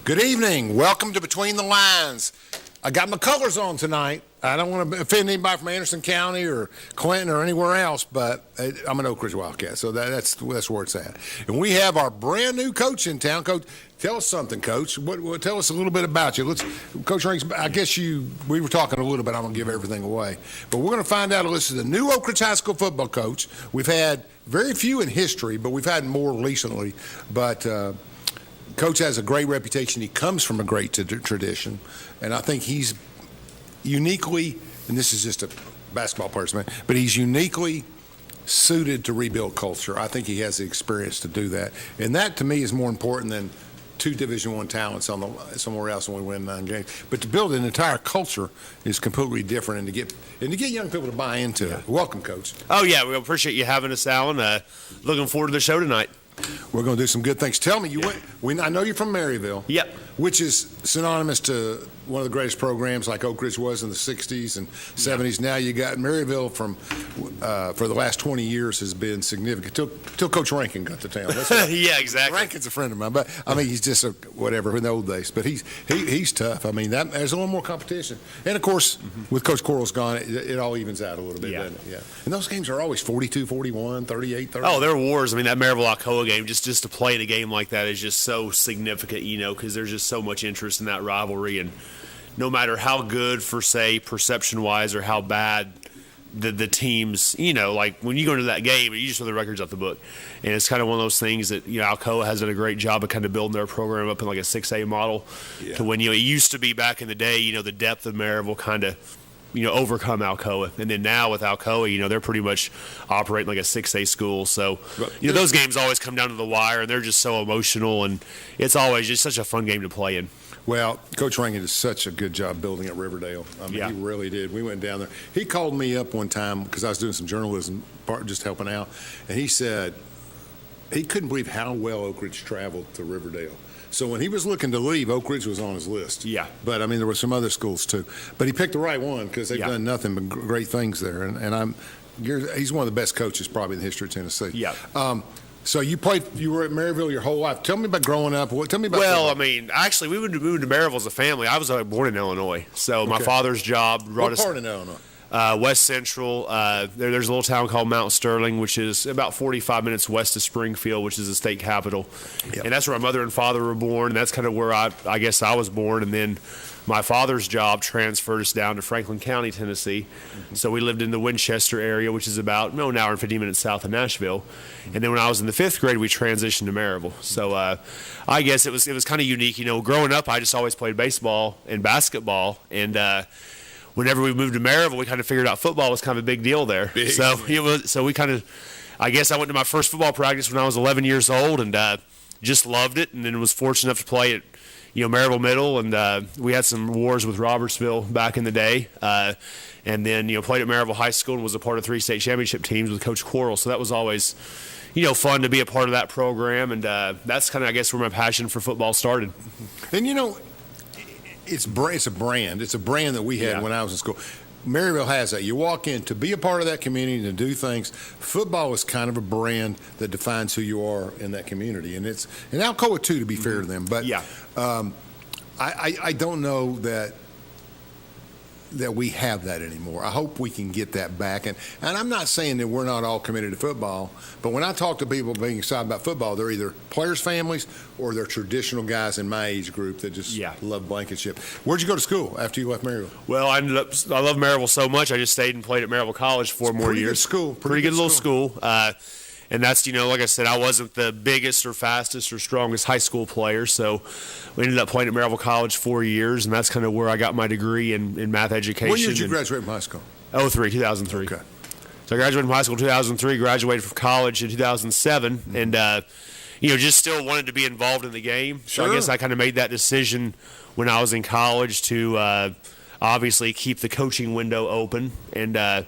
Good evening. Welcome to Between the Lines. I got my colors on tonight. I don't want to offend anybody from Anderson County or Clinton or anywhere else, but I'm an Oak Ridge Wildcat, so that's where it's at. And we have our brand new coach in town. Coach, tell us something, Coach. Tell us a little bit about you. Coach Rinks, I guess we were talking a little bit. I'm going to give everything away. But we're going to find out, this is the new Oak Ridge High School football coach. We've had very few in history, but we've had more recently. But Coach has a great reputation. He comes from a great tradition, and I think he's uniquely, and this is just a basketball person, but he's uniquely suited to rebuild culture. I think he has the experience to do that, and that to me is more important than two Division I talents somewhere else when we win 9 games. But to build an entire culture is completely different, and to get young people to buy into it. Welcome, Coach. Oh yeah, we appreciate you having us, Alan. Looking forward to the show tonight. We're going to do some good things. Tell me, I know you're from Maryville. Yep. Which is synonymous to one of the greatest programs like Oak Ridge was in the 60s and 70s. Yep. Now you got Maryville for the last 20 years has been significant. Till Coach Rankin got to town. Yeah, exactly. Rankin's a friend of mine, but I mean, he's just whatever in the old days. But he's tough. I mean, there's a little more competition. And, of course, with Coach Coral's gone, it all evens out a little bit, doesn't it? Yeah. And those games are always 42-41, 38-30. Oh, they're wars. I mean, that Maryville-Alcoa game, just to play in a game like that is just so significant, because there's just so much interest in that rivalry. And no matter how good, for say, perception-wise, or how bad the teams, like when you go into that game, you just throw the records off the book. And it's kind of one of those things that, Alcoa has done a great job of kind of building their program up in like a 6A model to when, it used to be back in the day, the depth of Maryville kind of, overcome Alcoa. And then now with Alcoa, they're pretty much operating like a 6A school. So, those games always come down to the wire, and they're just so emotional, and it's always just such a fun game to play in. Well, Coach Rankin did such a good job building at Riverdale. I mean, He really did. We went down there. He called me up one time because I was doing some journalism, just helping out, and he said he couldn't believe how well Oak Ridge traveled to Riverdale. So when he was looking to leave, Oak Ridge was on his list. Yeah. But, I mean, there were some other schools, too. But he picked the right one because they've done nothing but great things there. And he's one of the best coaches probably in the history of Tennessee. Yeah. So you were at Maryville your whole life. Tell me about growing up. Tell me about Well, I mean, actually, we moved to Maryville as a family. I was born in Illinois. So my father's job brought us. What part in Illinois? West Central. There's a little town called Mount Sterling, which is about 45 minutes west of Springfield, which is the state capital. Yep. And that's where my mother and father were born. And that's kind of where I guess I was born. And then my father's job transferred us down to Franklin County, Tennessee. Mm-hmm. So we lived in the Winchester area, which is about an hour and 50 minutes south of Nashville. And then when I was in the 5th grade, we transitioned to Maryville. So I guess it was kind of unique. Growing up, I just always played baseball and basketball. And whenever we moved to Maryville, we kind of figured out football was kind of a big deal there. So we kind of, I guess I went to my first football practice when I was 11 years old and just loved it, and then was fortunate enough to play at Maryville Middle, and we had some wars with Robertsville back in the day, and then played at Maryville High School and was a part of 3 state championship teams with Coach Coral. So that was always fun to be a part of that program, and that's kind of, I guess, where my passion for football started. And it's a brand. It's a brand that we had when I was in school. Maryville has that. You walk in to be a part of that community and to do things. Football is kind of a brand that defines who you are in that community, and Alcoa too, to be fair to them. But I don't know that we have that anymore. I hope we can get that back. And I'm not saying that we're not all committed to football, but when I talk to people being excited about football, they're either players' families or they're traditional guys in my age group that just love Blankenship. Where'd you go to school after you left Maryville? Well, I love Maryville so much, I just stayed and played at Maryville College 4 more years. Pretty good little school. And that's, like I said, I wasn't the biggest or fastest or strongest high school player, so we ended up playing at Maryville College 4 years, and that's kind of where I got my degree in math education. When year did you graduate from high school? 2003. Okay. So I graduated from high school in 2003, graduated from college in 2007, and, just still wanted to be involved in the game. Sure. So I guess I kind of made that decision when I was in college to obviously keep the coaching window open, and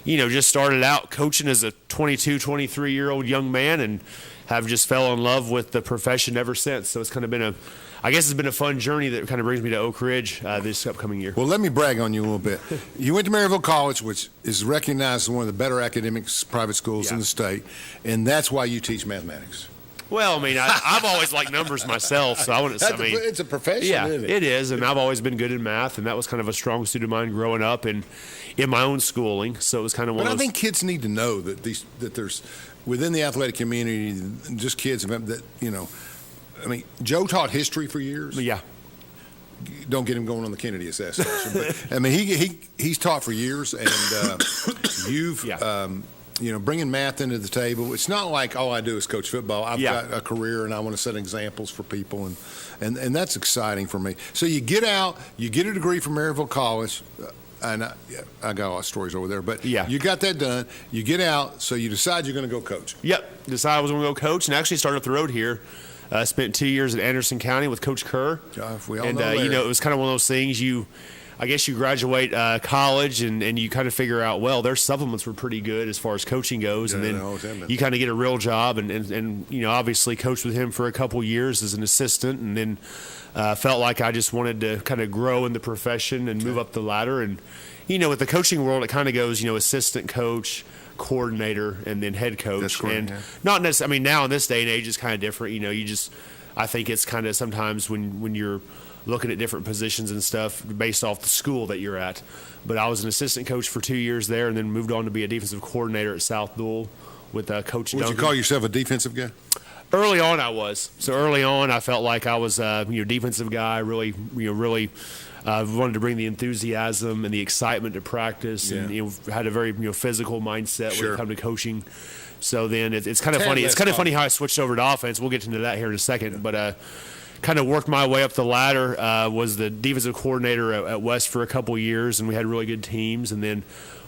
just started out coaching as a 22, 23-year-old young man and have just fell in love with the profession ever since. So it's kind of been it's been a fun journey that kind of brings me to Oak Ridge this upcoming year. Well, let me brag on you a little bit. You went to Maryville College, which is recognized as one of the better academic private schools in the state, and that's why you teach mathematics. Well, I mean, I've always liked numbers myself, so I wouldn't. It's a profession, yeah, isn't it? it is, and I've always been good in math, and that was kind of a strong suit of mine growing up and in my own schooling. So it was kind of one. But of those, I think kids need to know that there's within the athletic community, just kids that I mean, Joe taught history for years. yeah. Don't get him going on the Kennedy assassination. But, I mean, he's taught for years, and you've bringing math into the table. It's not like all I do is coach football. I've got a career, and I want to set examples for people, and that's exciting for me. So you get out, you get a degree from Maryville College. And I got a lot of stories over there, but you got that done. You get out, so you decide you're going to go coach. Yep, decided I was going to go coach, and actually started up the road here. Spent 2 years at Anderson County with Coach Kerr. We all and know it was kind of one of those things. I guess you graduate college and you kind of figure out, well, their supplements were pretty good as far as coaching goes, and then you kind of get a real job and obviously coached with him for a couple years as an assistant, and then felt like I just wanted to kind of grow in the profession and move up the ladder. And with the coaching world, it kind of goes assistant coach, coordinator, and then head coach. That's correct, and not necessarily. I mean, now in this day and age, it's kind of different. I think it's kind of sometimes when you're looking at different positions and stuff based off the school that you're at. But I was an assistant coach for 2 years there, and then moved on to be a defensive coordinator at South Dual with Coach Duncan. Would you call yourself a defensive guy? Early on, I was. So early on, I felt like I was a defensive guy. Really wanted to bring the enthusiasm and the excitement to practice, and had a very physical mindset when it came to coaching. So then it's kind of funny. It's kind of funny how I switched over to offense. We'll get into that here in a second, but. Kind of worked my way up the ladder, was the defensive coordinator at West for a couple years, and we had really good teams, and then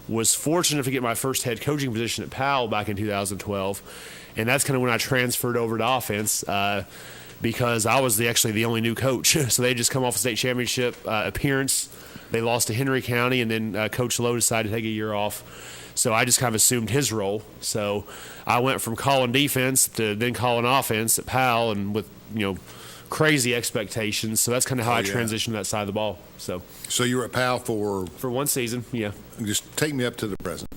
was fortunate to get my first head coaching position at Powell back in 2012, and that's kind of when I transferred over to offense because I was actually the only new coach. So they just come off a state championship appearance. They lost to Henry County, and then Coach Lowe decided to take a year off. So I just kind of assumed his role. So I went from calling defense to then calling offense at Powell, and with crazy expectations. So that's kind of how I transitioned to that side of the ball. So you were at Powell for 1 season, yeah. Just take me up to the present.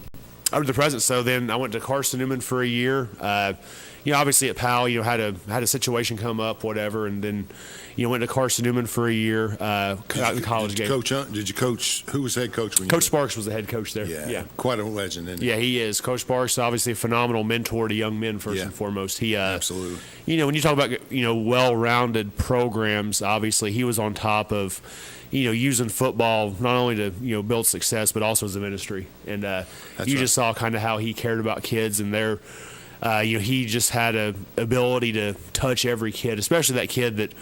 Up to the present. So then I went to Carson Newman for a year. Obviously at Powell, had a situation come up, whatever, and then went to Carson Newman for a year. Out in the college game. Did you coach? Who was head coach? Coach Sparks was the head coach there. Yeah, quite a legend, isn't he? Yeah, he is. Coach Sparks, obviously a phenomenal mentor to young men first and foremost. He absolutely. When you talk about well-rounded programs, obviously he was on top of using football not only to build success but also as a ministry. And just saw kind of how he cared about kids and their. He just had a ability to touch every kid, especially that kid that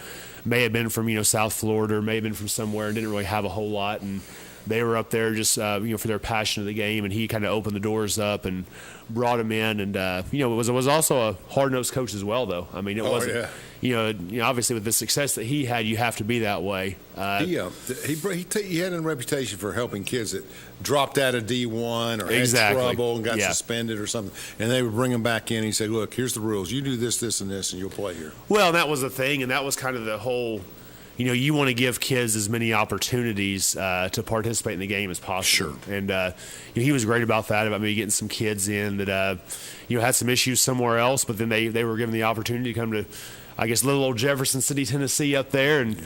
may have been from South Florida or may have been from somewhere and didn't really have a whole lot, and they were up there just for their passion of the game, and he kind of opened the doors up and brought them in, and it was also a hard-nosed coach as well, though. I mean, it wasn't. Obviously with the success that he had, you have to be that way. He had a reputation for helping kids that dropped out of D1 or had trouble and got suspended or something, and they would bring them back in. And he'd say, "Look, here's the rules. You do this, this, and this, and you'll play here." Well, that was the thing, and that was kind of the whole. You want to give kids as many opportunities to participate in the game as possible. Sure. And he was great about that, about maybe getting some kids in that had some issues somewhere else, but then they were given the opportunity to come to, I guess, little old Jefferson City, Tennessee up there and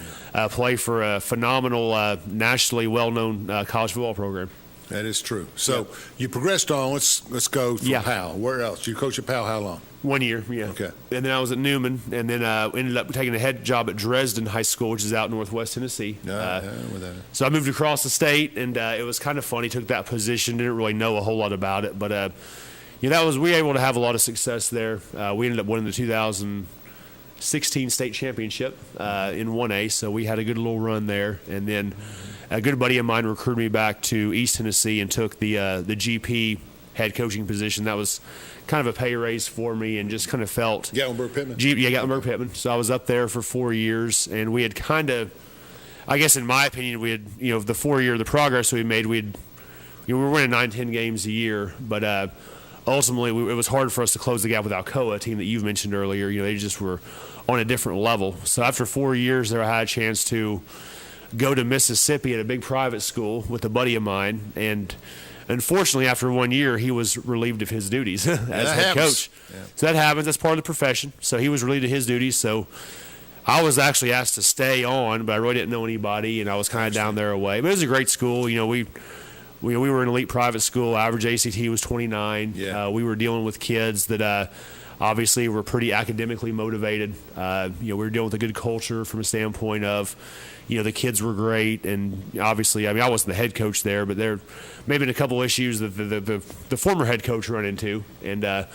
play for a phenomenal, nationally well-known college football program. That is true. So you progressed on. Let's go from Powell. Where else? You coached at Powell how long? 1 year, yeah. Okay. And then I was at Newman, and then ended up taking a head job at Dresden High School, which is out in Northwest Tennessee. So I moved across the state, and it was kind of funny. Took that position, didn't really know a whole lot about it, but we were able to have a lot of success there. We ended up winning the 2016 state championship in 1A, so we had a good little run there. And then a good buddy of mine recruited me back to East Tennessee and took the GP head coaching position. That was kind of a pay raise for me, and just kind of felt Gatlinburg Pittman. Gatlinburg Pittman. So I was up there for 4 years, and we had kind of, I guess in my opinion, we had the 4 year the progress we made. We were winning 9-10 games a year, but ultimately it was hard for us to close the gap with Alcoa, a team that you've mentioned earlier. They just were on a different level. So after 4 years there, I had a chance to go to Mississippi at a big private school with a buddy of mine, and Unfortunately, after 1 year, he was relieved of his duties as head happens. coach. Yeah. So that happens. That's part of the profession. So he was relieved of his duties. So I was actually asked to stay on, but I really didn't know anybody, and I was kind of down there away. But it was a great school. We were an elite private school. Average ACT was 29. Yeah. We were dealing with kids that obviously were pretty academically motivated. We were dealing with a good culture from a standpoint of, the kids were great, and obviously, I wasn't the head coach there, but there may have been a couple issues that the former head coach run into, and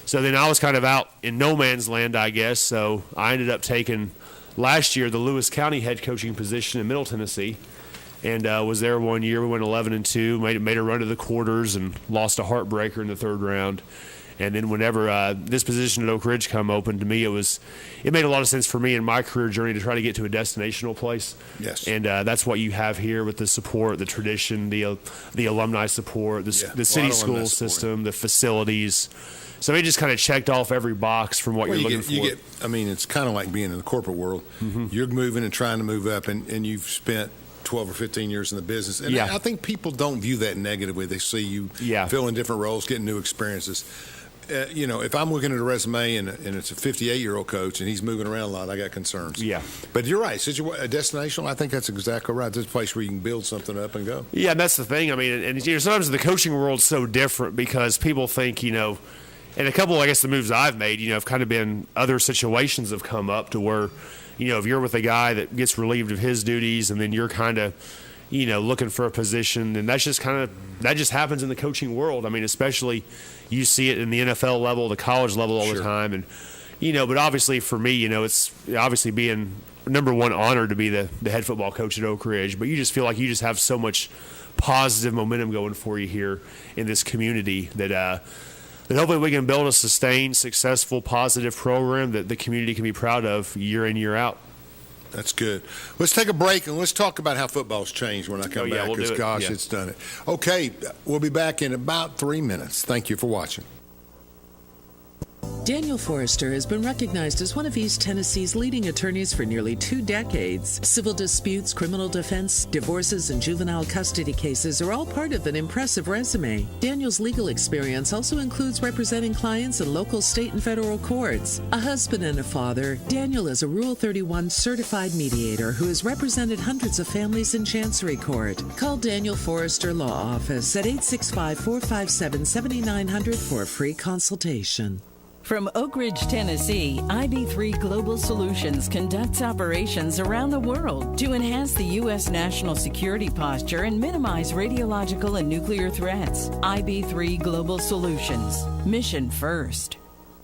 so then I was kind of out in no man's land, I guess. So I ended up taking last year the Lewis County head coaching position in Middle Tennessee, and was there 1 year. We went 11-2, made a run to the quarters, and lost a heartbreaker in the third round. And then whenever this position at Oak Ridge come open, to me it made a lot of sense for me in my career journey to try to get to a destinational place. Yes. And that's what you have here with the support, the tradition, the alumni support, the city school system, the facilities. So it just kind of checked off every box from what you're looking for. It's kind of like being in the corporate world. Mm-hmm. You're moving and trying to move up, and you've spent 12 or 15 years in the business. And I think people don't view that negatively. They see you filling different roles, getting new experiences. If I'm looking at a resume and it's a 58-year-old coach and he's moving around a lot, I got concerns. Yeah. But you're right. A destination, I think that's exactly right. This is a place where you can build something up and go. Yeah, and that's the thing. Sometimes the coaching world's so different because people think, and a couple, I guess, the moves I've made, have kind of been other situations have come up to where, if you're with a guy that gets relieved of his duties and then you're kind of, looking for a position, and that just happens in the coaching world. Especially you see it in the NFL level, the college level all the time. And, but obviously for me, it's obviously being number one honored to be the head football coach at Oak Ridge, but you just feel like you just have so much positive momentum going for you here in this community that hopefully we can build a sustained, successful, positive program that the community can be proud of year in, year out. That's good. Let's take a break and let's talk about how football's changed when I come back. We'll It's done it. Okay, we'll be back in about 3 minutes. Thank you for watching. Daniel Forrester has been recognized as one of East Tennessee's leading attorneys for nearly 2 decades. Civil disputes, criminal defense, divorces, and juvenile custody cases are all part of an impressive resume. Daniel's legal experience also includes representing clients in local, state, and federal courts. A husband and a father, Daniel is a Rule 31 certified mediator who has represented hundreds of families in Chancery Court. Call Daniel Forrester Law Office at 865-457-7900 for a free consultation. From Oak Ridge, Tennessee, IB3 Global Solutions conducts operations around the world to enhance the U.S. national security posture and minimize radiological and nuclear threats. IB3 Global Solutions. Mission first.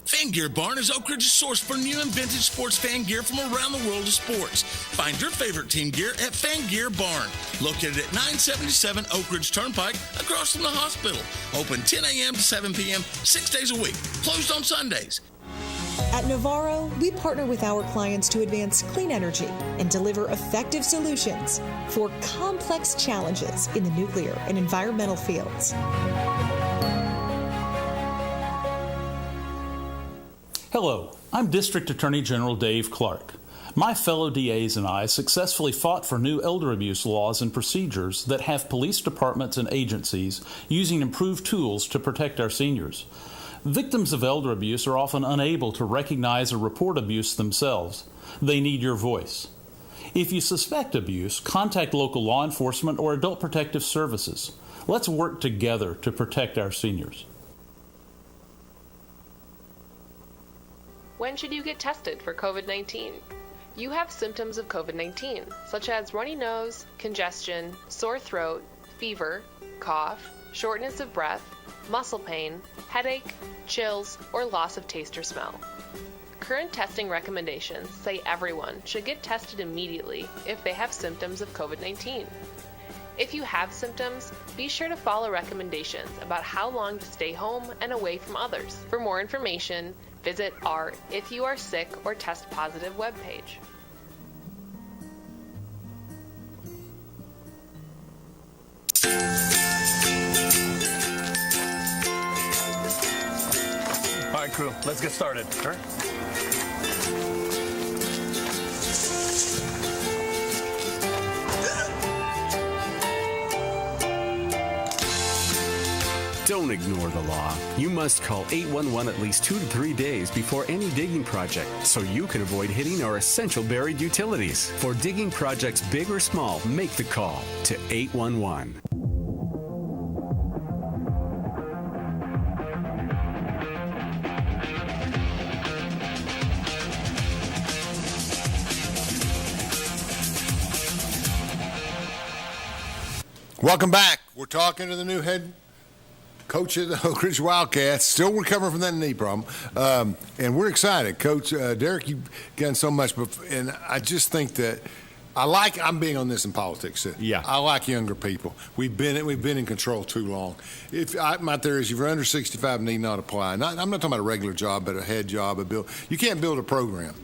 Fan Gear Barn is Oak Ridge's source for new and vintage sports fan gear from around the world of sports. Find your favorite team gear at Fan Gear Barn, located at 977 Oak Ridge Turnpike, across from the hospital. Open 10 a.m. to 7 p.m., 6 days a week. Closed on Sundays. At Navarro, we partner with our clients to advance clean energy and deliver effective solutions for complex challenges in the nuclear and environmental fields. Hello, I'm District Attorney General Dave Clark. My fellow DAs and I successfully fought for new elder abuse laws and procedures that have police departments and agencies using improved tools to protect our seniors. Victims of elder abuse are often unable to recognize or report abuse themselves. They need your voice. If you suspect abuse, contact local law enforcement or adult protective services. Let's work together to protect our seniors. When should you get tested for COVID-19? You have symptoms of COVID-19, such as runny nose, congestion, sore throat, fever, cough, shortness of breath, muscle pain, headache, chills, or loss of taste or smell. Current testing recommendations say everyone should get tested immediately if they have symptoms of COVID-19. If you have symptoms, be sure to follow recommendations about how long to stay home and away from others. For more information, visit our If You Are Sick or Test Positive webpage. All right, crew, let's get started. All right. Don't ignore the law. You must call 811 at least 2 to 3 days before any digging project so you can avoid hitting our essential buried utilities. For digging projects big or small, make the call to 811. Welcome back. We're talking to the new head coach of the Oak Ridge Wildcats, still recovering from that knee problem. And we're excited. Coach Derek, you've done so much. And I just think that I'm being on this in politics too. Yeah. I like younger people. We've been in control too long. My theory is if you're under 65, need not apply. I'm not talking about a regular job, but a head job. You can't build a program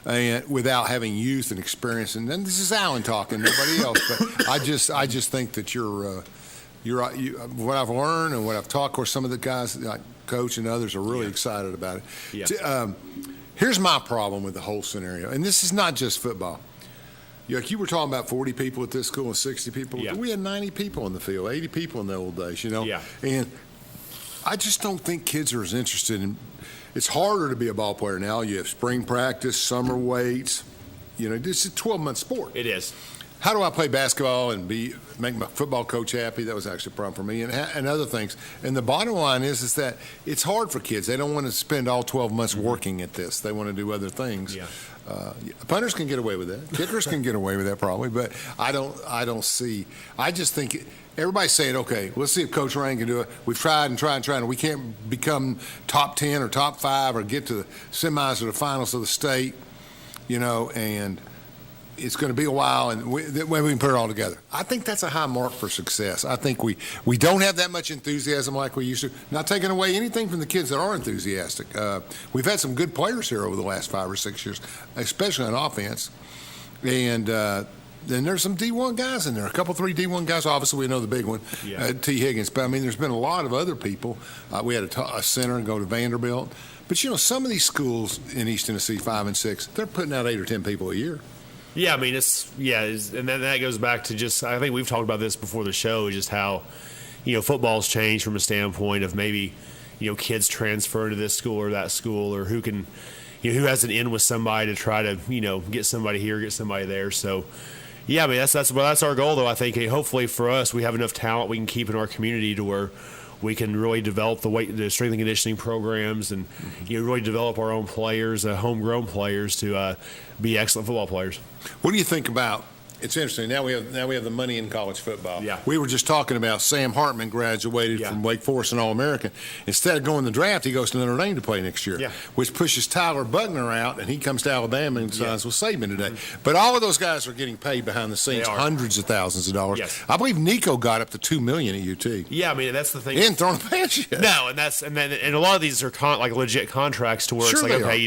and without having youth and experience. And then this is Alan talking, nobody else. But I just think that you're what I've learned and what I've talked. Of course, some of the guys like Coach and others are really excited about it. Yeah. Here's my problem with the whole scenario, and this is not just football. You were talking about 40 people at this school and 60 people. Yeah. We had 90 people in the field, 80 people in the old days, Yeah. And I just don't think kids are as interested in. It's harder to be a ball player now. You have spring practice, summer weights. This is a 12-month sport. It is. How do I play basketball and make my football coach happy? That was actually a problem for me, and other things. And the bottom line is that it's hard for kids. They don't want to spend all 12 months working at this. They want to do other things. Yeah. Punters can get away with that. Kickers can get away with that probably, but I don't see. I just think everybody's saying, okay, let's see if Coach Rain can do it. We've tried and we can't become top 10 or top 5 or get to the semis or the finals of the state, and it's going to be a while, and we can put it all together. I think that's a high mark for success. I think we don't have that much enthusiasm like we used to. Not taking away anything from the kids that are enthusiastic. We've had some good players here over the last 5 or 6 years, especially on offense. And then there's some D1 guys in there, a couple, 3 D1 guys. Obviously, we know the big one, T. Higgins. But, there's been a lot of other people. We had a center and go to Vanderbilt. But, some of these schools in East Tennessee, 5 and 6, they're putting out 8 or 10 people a year. Yeah, and then that goes back to just, I think we've talked about this before the show, just how, football's changed from a standpoint of maybe, kids transfer to this school or that school, or who can, who has an in with somebody to try to, get somebody here, get somebody there. So, yeah, that's our goal, though. I think hopefully for us, we have enough talent we can keep in our community to where we can really develop the strength and conditioning programs, and really develop our own players, homegrown players, to be excellent football players. What do you think about? It's interesting. Now we have the money in college football. Yeah. We were just talking about Sam Hartman graduated from Wake Forest and All-American. Instead of going to the draft, he goes to Notre Dame to play next year, which pushes Tyler Buckner out, and he comes to Alabama and signs with Saban today. Mm-hmm. But all of those guys are getting paid behind the scenes, hundreds of thousands of dollars. Yes. I believe Nico got up to $2 million at UT. Yeah, that's the thing. He didn't throw a pass yet. No, and a lot of these are legit contracts to where it's like, okay,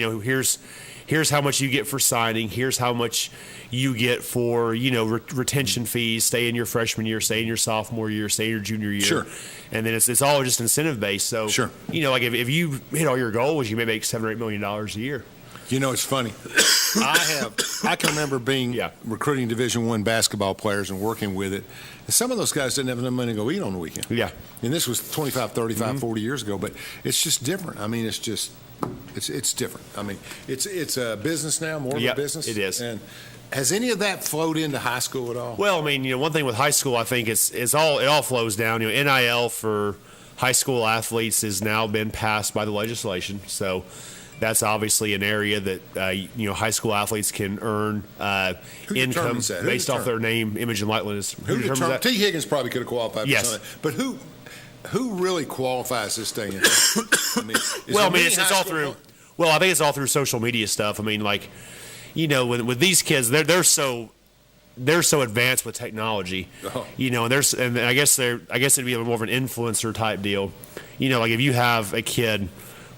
here's how much you get for signing. Here's how much you get for, retention fees, stay in your freshman year, stay in your sophomore year, stay in your junior year. Sure. And then it's all just incentive based. So, sure. If you hit all your goals, you may make $7 or $8 million a year. It's funny. I can remember being recruiting Division I basketball players and working with it. And some of those guys didn't have enough money to go eat on the weekend. Yeah. And this was 25, 35, 40 years ago. But it's just different. It's different. It's a business now, more of a business. It is. And has any of that flowed into high school at all? Well, one thing with high school, I think it all flows down. NIL for high school athletes has now been passed by the legislation. So that's obviously an area that high school athletes can earn income based off their name, image, and likeness. Who determines that? T. Higgins probably could have qualified for something. But who really qualifies this day and time? It's all through. Well, I think it's all through social media stuff. With these kids, they're so advanced with technology. And I guess it'd be more of an influencer type deal. If you have a kid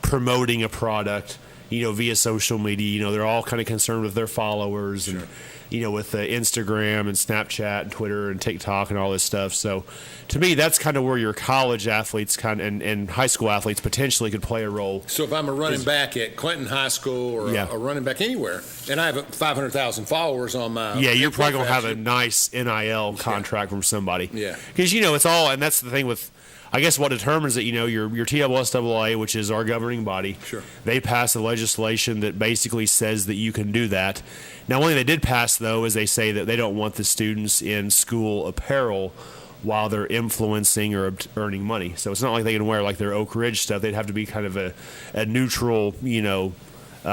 promoting a product, via social media, they're all kind of concerned with their followers and with Instagram and Snapchat and Twitter and TikTok and all this stuff. So to me, that's kind of where your college athletes and high school athletes potentially could play a role. So if I'm a running back at Clinton High School or a running back anywhere, and I have 500,000 followers on my you're probably going to have a nice NIL contract from somebody. Yeah. Because, it's all, and that's the thing with, I guess what determines it, your TLSAA, which is our governing body, Sure. they passed the legislation that basically says that you can do that. Now, one thing they did pass, though, is they say that they don't want the students in school apparel while they're influencing or earning money. So it's not like they can wear like their Oak Ridge stuff. They'd have to be kind of a neutral,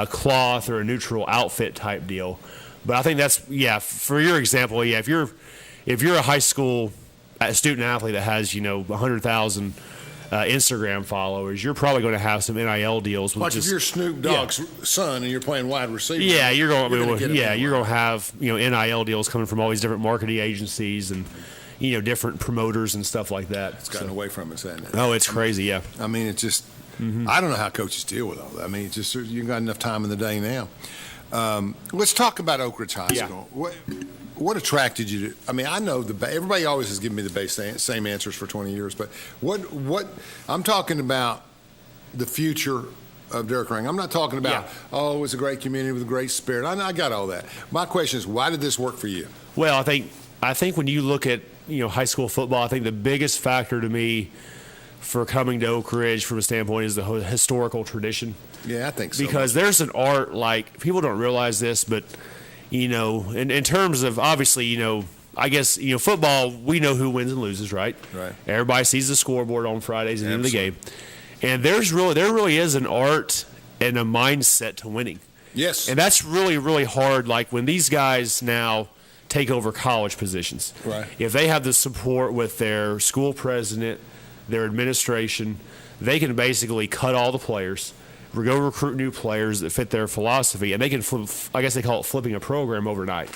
cloth or a neutral outfit type deal. But I think that's, for your example, if you're a high school student athlete that has 100,000 Instagram followers, you're probably going to have some NIL deals. Like if you're Snoop Dogg's son and you're playing wide receiver. Yeah, you're going to have NIL deals coming from all these different marketing agencies and different promoters and stuff like that. It's gotten away from us, hasn't it? Oh, it's crazy. Yeah. I mean, it's just I don't know how coaches deal with all that. I mean, it's just you've got enough time in the day now. Let's talk about Oak Ridge High School. What attracted you to? I mean, I know everybody always has given me the same answers for 20 years, but what I'm talking about the future of Derek Ring. I'm not talking about it's a great community with a great spirit. I got all that. My question is, why did this work for you? Well, I think when you look at high school football, I think the biggest factor to me for coming to Oak Ridge from a standpoint is the historical tradition. Yeah, I think so. Because there's an art, like, people don't realize this, but in terms of, obviously, I guess, football, we know who wins and loses, right? Right. Everybody sees the scoreboard on Fridays at the end of the game. And there really is an art and a mindset to winning. Yes. And that's really, really hard. Like, when these guys now take over college positions. Right. If they have the support with their school president, their administration, they can basically cut all the players, go recruit new players that fit their philosophy, and they can flip, I guess they call it flipping a program overnight.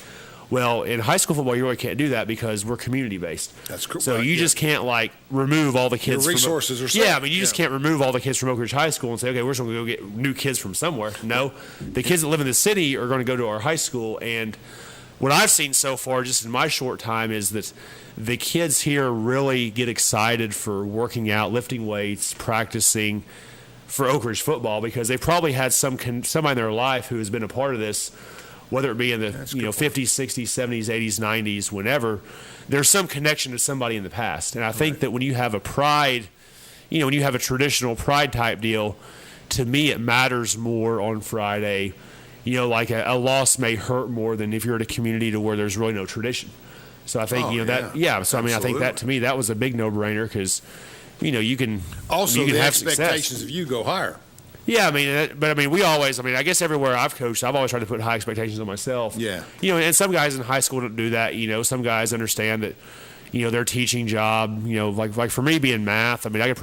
Well, in high school football, you really can't do that because we're community-based. That's cool. So you just can't, remove all the kids. Your resources are set. Yeah, I mean, you just can't remove all the kids from Oak Ridge High School and say, okay, we're just going to go get new kids from somewhere. No. The kids that live in the city are going to go to our high school, and what I've seen so far, just in my short time, is that the kids here really get excited for working out, lifting weights, practicing for Oak Ridge football because they probably had somebody in their life who has been a part of this, whether it be in the 50s, 60s, 70s, 80s, 90s, whenever. There's some connection to somebody in the past. And I think that when you have a pride, when you have a traditional pride type deal, to me it matters more on Friday. Like a loss may hurt more than if you're in a community to where there's really no tradition. So I think, So, I mean, I think that to me, that was a big no-brainer because, you can also you can the have expectations success. of you go higher. Yeah, I mean, we always, I guess everywhere I've coached, I've always tried to put high expectations on myself. Yeah. And some guys in high school don't do that. Some guys understand that, their teaching job, like for me being math, I mean, I'll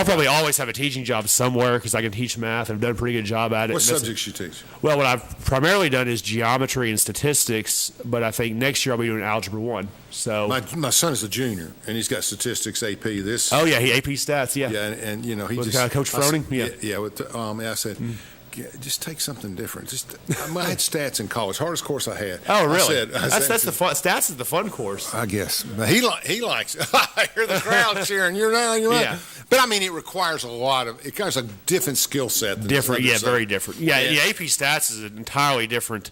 probably always have a teaching job somewhere because I can teach math and I've done a pretty good job at it. What subjects you teach? Well, what I've primarily done is geometry and statistics, but I think next year I'll be doing Algebra 1. So my son is a junior, and he's got statistics AP. Oh, yeah, he AP stats, yeah. Yeah, and he with just... Coach Froning? I said... Just take something different. I had stats in college, hardest course I had. Oh, really? I said, that's the fun. Stats is the fun course, I guess. But he likes. I hear the crowd cheering. You're right. Yeah. But I mean, it requires it requires a different skill set. Very different. Yeah, AP stats is an entirely different,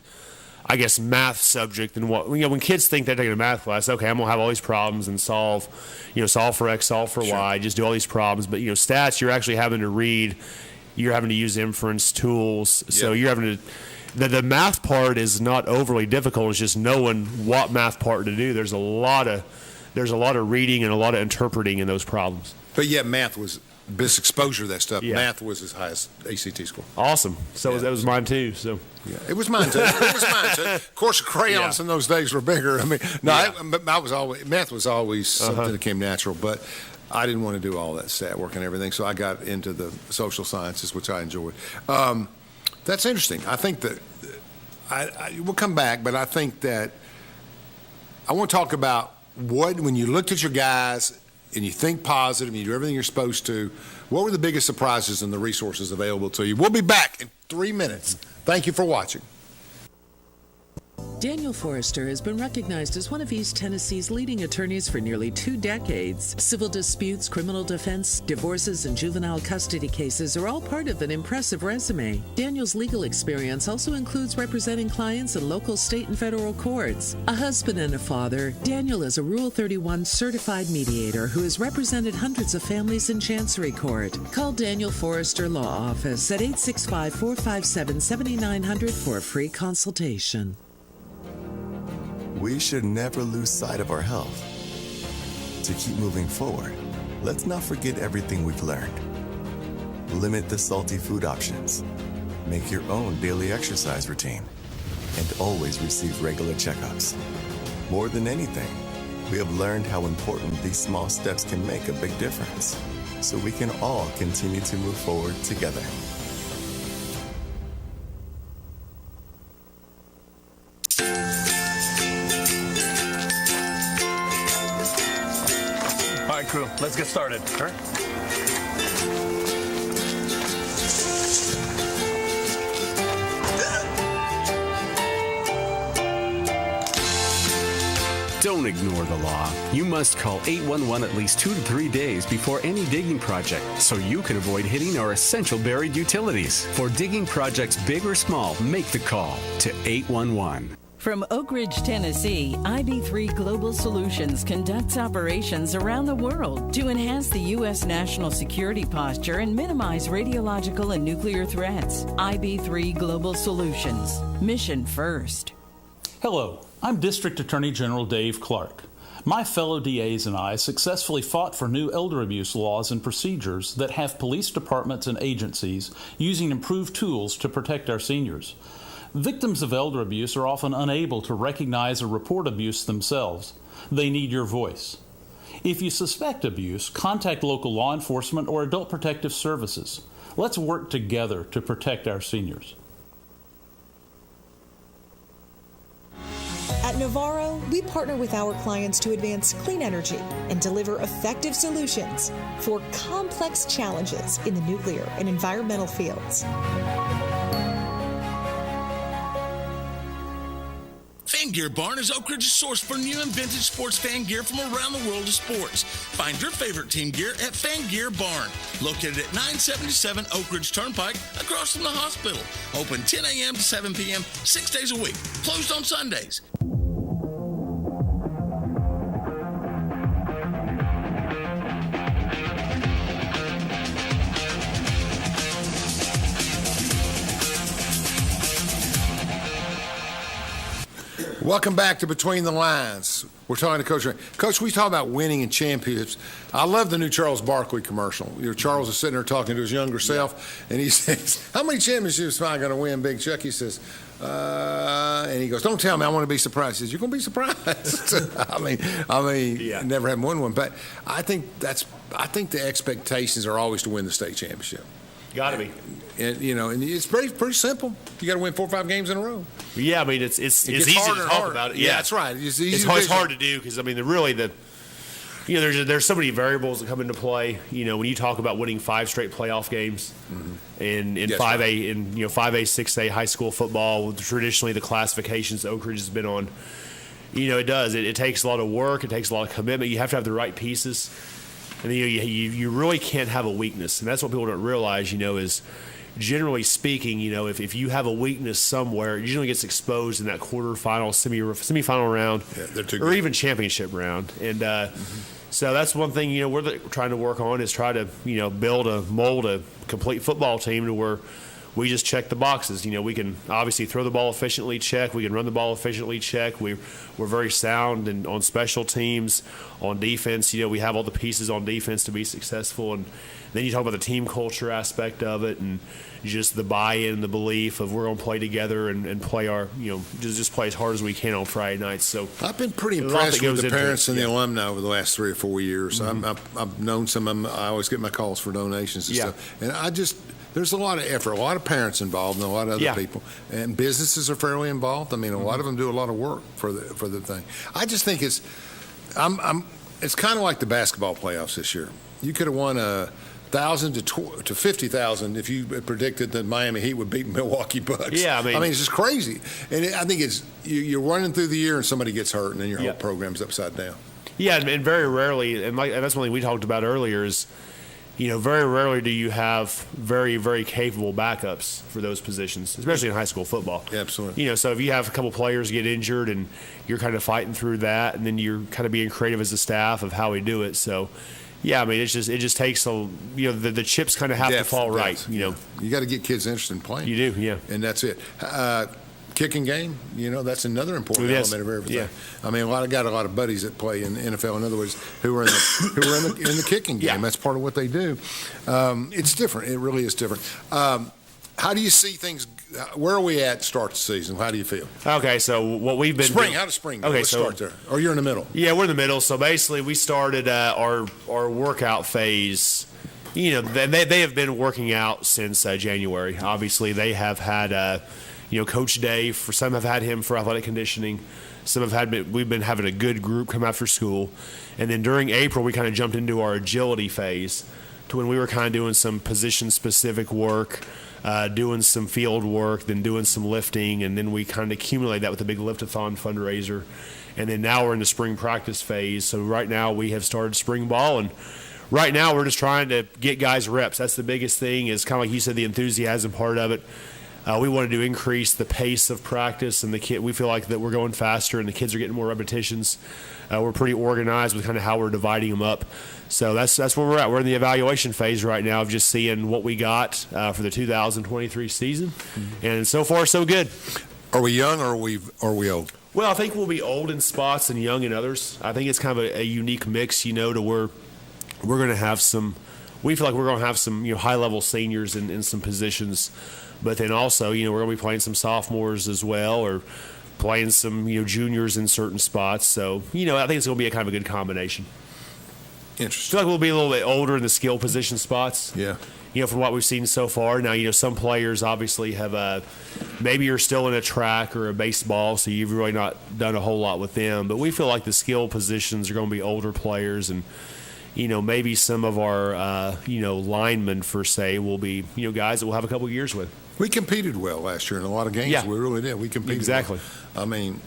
I guess, math subject than what when kids think they're taking a math class. Okay, I'm gonna have all these problems and solve for X, solve for Y, just do all these problems. But stats, you're actually having to read. You're having to use inference tools, so you're having to. The math part is not overly difficult. It's just knowing what math part to do. There's a lot of reading and a lot of interpreting in those problems. But yet, math was this exposure to that stuff. Yeah. Math was his highest ACT score. Awesome. So that was mine too. So it was mine too. Of course, crayons in those days were bigger. I mean, math was always something that came natural, but. I didn't want to do all that stat work and everything, so I got into the social sciences, which I enjoyed. That's interesting. I think that we'll come back, but I think that I want to talk about when you looked at your guys and you think positive and you do everything you're supposed to, what were the biggest surprises and the resources available to you? We'll be back in 3 minutes. Thank you for watching. Daniel Forrester has been recognized as one of East Tennessee's leading attorneys for nearly 2 decades. Civil disputes, criminal defense, divorces, and juvenile custody cases are all part of an impressive resume. Daniel's legal experience also includes representing clients in local, state, and federal courts. A husband and a father, Daniel is a Rule 31 certified mediator who has represented hundreds of families in Chancery Court. Call Daniel Forrester Law Office at 865-457-7900 for a free consultation. We should never lose sight of our health. To keep moving forward, let's not forget everything we've learned. Limit the salty food options. Make your own daily exercise routine. And always receive regular checkups. More than anything, we have learned how important these small steps can make a big difference. So we can all continue to move forward together. All right, crew, let's get started. All right. Don't ignore the law. You must call 811 at least 2 to 3 days before any digging project so you can avoid hitting our essential buried utilities. For digging projects big or small, make the call to 811. From Oak Ridge, Tennessee, IB3 Global Solutions conducts operations around the world to enhance the U.S. national security posture and minimize radiological and nuclear threats. IB3 Global Solutions. Mission first. Hello, I'm District Attorney General Dave Clark. My fellow DAs and I successfully fought for new elder abuse laws and procedures that have police departments and agencies using improved tools to protect our seniors. Victims of elder abuse are often unable to recognize or report abuse themselves. They need your voice. If you suspect abuse, contact local law enforcement or adult protective services. Let's work together to protect our seniors. At Navarro, we partner with our clients to advance clean energy and deliver effective solutions for complex challenges in the nuclear and environmental fields. Fan Gear Barn is Oak Ridge's source for new and vintage sports fan gear from around the world of sports. Find your favorite team gear at Fan Gear Barn, located at 977 Oak Ridge Turnpike, across from the hospital. Open 10 a.m. to 7 p.m., 6 days a week. Closed on Sundays. Welcome back to Between the Lines. We're talking to Coach Ray. Coach, we talk about winning and championships. I love the new Charles Barkley commercial. Charles is sitting there talking to his younger self, and he says, "How many championships am I going to win, Big Chuck?" He says, and he goes, "Don't tell me. I want to be surprised." He says, "You're going to be surprised." I mean, yeah. Never have won one, but I think the expectations are always to win the state championship. Got to be. And and it's pretty simple. You got to win 4 or 5 games in a row. Yeah, I mean it's easy to talk about it. Yeah, that's right. It's hard to do because I mean there's so many variables that come into play. When you talk about winning 5 straight playoff games in 5A in 5A 6A high school football, traditionally the classifications Oak Ridge has been on, it takes a lot of work. It takes a lot of commitment. You have to have the right pieces. And you really can't have a weakness, and that's what people don't realize. Is generally speaking, if you have a weakness somewhere, it usually gets exposed in that quarterfinal, semifinal round, or even championship round. And so that's one thing we're trying to work on is try to mold a complete football team to where we just check the boxes. We can obviously throw the ball efficiently, check. We can run the ball efficiently, check. We're very sound on special teams, on defense. We have all the pieces on defense to be successful. And then you talk about the team culture aspect of it and just the buy-in and the belief of we're going to play together and play our, just play as hard as we can on Friday nights. So I've been pretty impressed with the parents and the alumni over the last 3 or 4 years. I've known some of them. I always get my calls for donations and stuff. And there's a lot of effort, a lot of parents involved, and a lot of other people, and businesses are fairly involved. I mean, a lot of them do a lot of work for the thing. I just think it's kind of like the basketball playoffs this year. You could have won a 1,000 to 50,000 if you predicted that Miami Heat would beat Milwaukee Bucks. Yeah, I mean it's just crazy. And I think it's you're running through the year and somebody gets hurt and then your whole program's upside down. Yeah, and very rarely, and that's one thing we talked about earlier is, very rarely do you have very, very capable backups for those positions, especially in high school football. Yeah, absolutely. So if you have a couple players get injured and you're kind of fighting through that, and then you're kind of being creative as a staff of how we do it. So, yeah, it just takes the chips kind of have to fall right. You got to get kids interested in playing. You do, yeah. And that's it. Kicking game, that's another important element of everything. Yeah. I mean, got a lot of buddies that play in the NFL. In other words, who are in the kicking game. Yeah. That's part of what they do. It's different. It really is different. How do you see things? Where are we at to start the season? How do you feel? Okay, so what we've been spring. How does spring go? Okay, Let's start there. Or you're in the middle? Yeah, we're in the middle. So basically, we started our workout phase. They have been working out since January. Obviously, they have had Coach Dave. For some have had him for athletic conditioning. Some we've been having a good group come after school, and then during April we kind of jumped into our agility phase, to when we were kind of doing some position-specific work. Doing some field work, then doing some lifting, and then we kind of accumulate that with the big lift-a-thon fundraiser. And then now we're in the spring practice phase. So right now we have started spring ball, and right now we're just trying to get guys reps. That's the biggest thing, is kind of like you said, the enthusiasm part of it. We wanted to increase the pace of practice, and we feel like that we're going faster and the kids are getting more repetitions. We're pretty organized with kind of how we're dividing them up. So that's where we're at. We're in the evaluation phase right now of just seeing what we got for the 2023 season. Mm-hmm. And so far, so good. Are we young or are we old? Well, I think we'll be old in spots and young in others. I think it's kind of a unique mix, to where we're going to have some – we feel like we're going to have some high-level seniors in some positions. But then also, we're going to be playing some sophomores as well, or playing some juniors in certain spots. So, I think it's going to be a kind of a good combination. Interesting. I feel like we'll be a little bit older in the skill position spots. Yeah. From what we've seen so far. Now, some players obviously have maybe you're still in a track or a baseball, so you've really not done a whole lot with them. But we feel like the skill positions are going to be older players, and maybe some of our linemen, per se, will be guys that we'll have a couple of years with. We competed well last year in a lot of games. Yeah. We really did. We competed exactly. Well. I mean,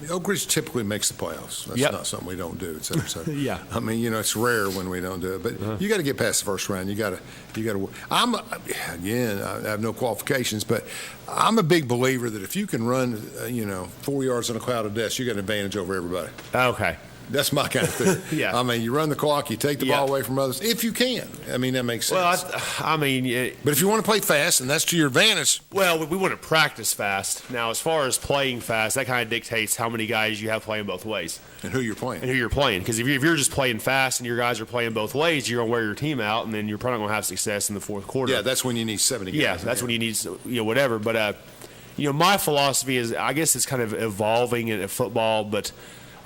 Oak Ridge typically makes the playoffs. That's not something we don't do, et cetera, et cetera. Yeah. I mean, it's rare when we don't do it, but you got to get past the first round. You got to. I have no qualifications, but I'm a big believer that if you can run, 4 yards in a cloud of dust, you got an advantage over everybody. Okay. That's my kind of theory. Yeah. I mean, you run the clock, you take the ball away from others, if you can. I mean, that makes sense. Well, but if you want to play fast, and that's to your advantage. Well, we want to practice fast. Now, as far as playing fast, that kind of dictates how many guys you have playing both ways. And who you're playing. Because if you're just playing fast and your guys are playing both ways, you're going to wear your team out, and then you're probably going to have success in the fourth quarter. Yeah, that's when you need 70 guys. Yeah, that's when you need, whatever. But, my philosophy is, I guess it's kind of evolving in football, but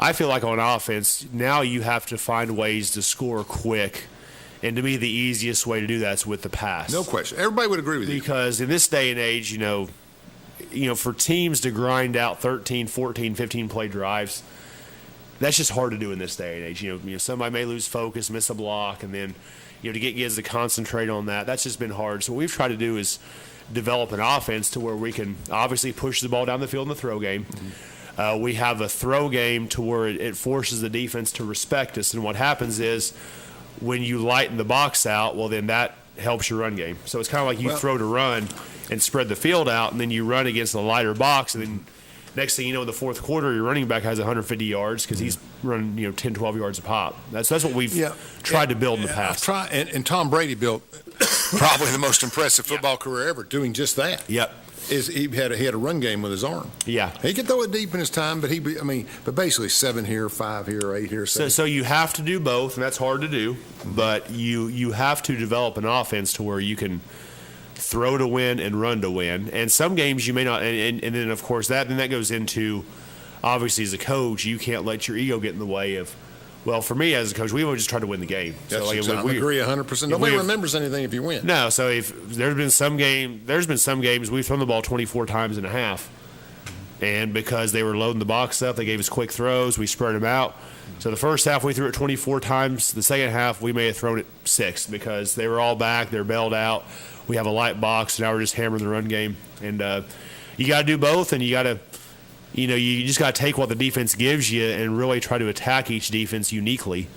I feel like on offense, now you have to find ways to score quick. And to me, the easiest way to do that is with the pass. No question. Everybody would agree with you. Because in this day and age, for teams to grind out 13, 14, 15 play drives, that's just hard to do in this day and age. Somebody may lose focus, miss a block, and then, to get kids to concentrate on that, that's just been hard. So what we've tried to do is develop an offense to where we can obviously push the ball down the field in the throw game. Mm-hmm. We have a throw game to where it forces the defense to respect us. And what happens is when you lighten the box out, well, then that helps your run game. So it's kind of like you throw to run and spread the field out, and then you run against a lighter box. And then next thing you know, in the fourth quarter, your running back has 150 yards because he's running 10, 12 yards a pop. That's what we've tried to build in the past. And Tom Brady built probably the most impressive football career ever doing just that. Yep. He had a run game with his arm. Yeah, he could throw it deep in his time, but but basically 7 here, 5 here, 8 here. So you have to do both, and that's hard to do. But you have to develop an offense to where you can throw to win and run to win. And some games you may not. And then of course that goes into, obviously as a coach, you can't let your ego get in the way of. Well, for me as a coach, we would just try to win the game. I agree 100%. Nobody remembers anything if you win. No, so if there's been some games we've thrown the ball 24 times in a half. And because they were loading the box up, they gave us quick throws. We spread them out. So the first half, we threw it 24 times. The second half, we may have thrown it 6 because they were all back. They're bailed out. We have a light box. Now we're just hammering the run game. And you got to do both, and you got to, you just got to take what the defense gives you and really try to attack each defense uniquely.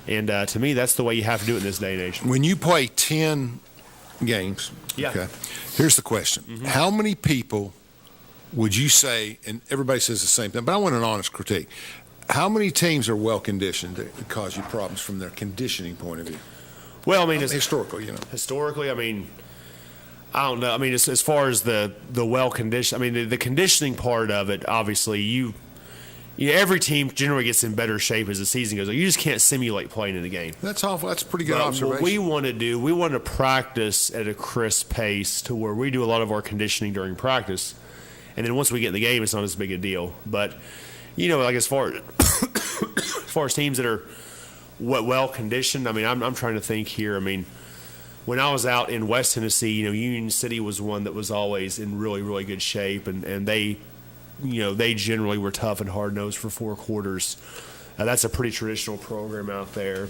And to me, that's the way you have to do it in this day and age. When you play 10 games, okay, here's the question. Mm-hmm. How many people would you say, and everybody says the same thing, but I want an honest critique, how many teams are well-conditioned that cause you problems from their conditioning point of view? Well, I mean, historically, Historically, I mean, I don't know. I mean, as far as the well-conditioned, I mean, the conditioning part of it, obviously, every team generally gets in better shape as the season goes on. You just can't simulate playing in the game. That's awful. That's a pretty good observation. What we want to do, we want to practice at a crisp pace to where we do a lot of our conditioning during practice. And then once we get in the game, it's not as big a deal. But, like as far as teams that are well conditioned, I mean, I'm trying to think here. I mean, when I was out in West Tennessee, Union City was one that was always in really, really good shape, and they generally were tough and hard nosed for 4 quarters. That's a pretty traditional program out there.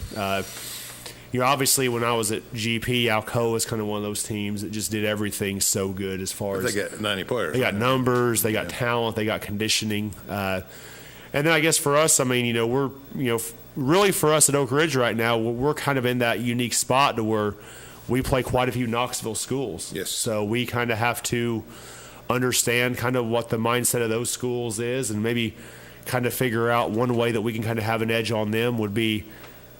Obviously, when I was at GP, Alcoa was kind of one of those teams that just did everything so good as far as they got 90 players. They got numbers, they got talent, they got conditioning. And then I guess for us, I mean, we're, really for us at Oak Ridge right now, we're kind of in that unique spot to where we play quite a few Knoxville schools. Yes. So we kind of have to understand kind of what the mindset of those schools is, and maybe kind of figure out one way that we can kind of have an edge on them would be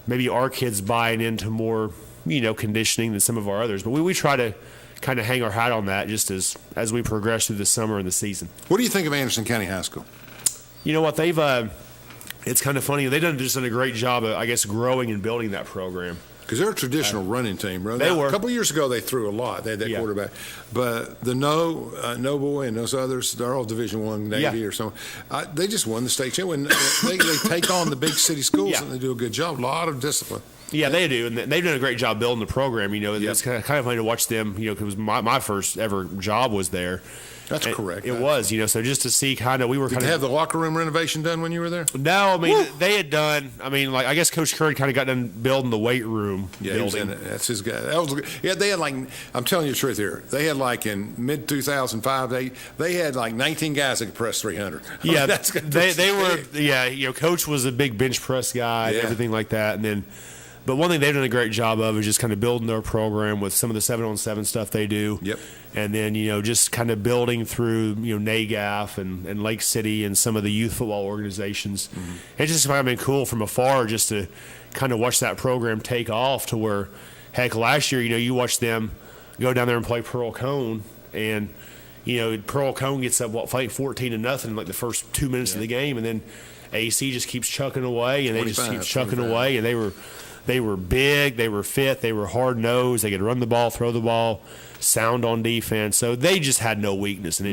maybe our kids buying into more, conditioning than some of our others. But we try to kind of hang our hat on that just as we progress through the summer and the season. What do you think of Anderson County High School? You know what, they've it's kind of funny. They've done a great job of, I guess, growing and building that program. Because they're a traditional running team, right? They were. A couple of years ago, they threw a lot. They had that quarterback. But the Noble and those others, they're all Division I Navy or something. They just won the state championship. They take on the big city schools, and they do a good job. A lot of discipline. Yeah, they do, and they've done a great job building the program. It's kind of funny to watch them. Because my first ever job was there. That's correct. It was, so just to see kind of, we were kind of. Did they have the locker room renovation done when you were there? No, I mean, they had done, I guess Coach Curry kind of got done building the weight room building. That's his guy. They had I'm telling you the truth here, they had in mid-2005, they had 19 guys that could press 300. Yeah, they were, Coach was a big bench press guy and everything like that, and then. But one thing they've done a great job of is just kind of building their program with some of the 7-on-7 stuff they do. Yep. And then, just kind of building through, NAGAF and Lake City and some of the youth football organizations. Mm-hmm. It's just kind of been cool from afar just to kind of watch that program take off to where, heck, last year, you watch them go down there and play Pearl Cone, and, Pearl Cone gets up, 14-0 in the first 2 minutes of the game, and then AC just keeps chucking away, and they just keep chucking away, and they were big, they were fit, they were hard-nosed, they could run the ball, throw the ball, sound on defense. So they just had no weakness, and it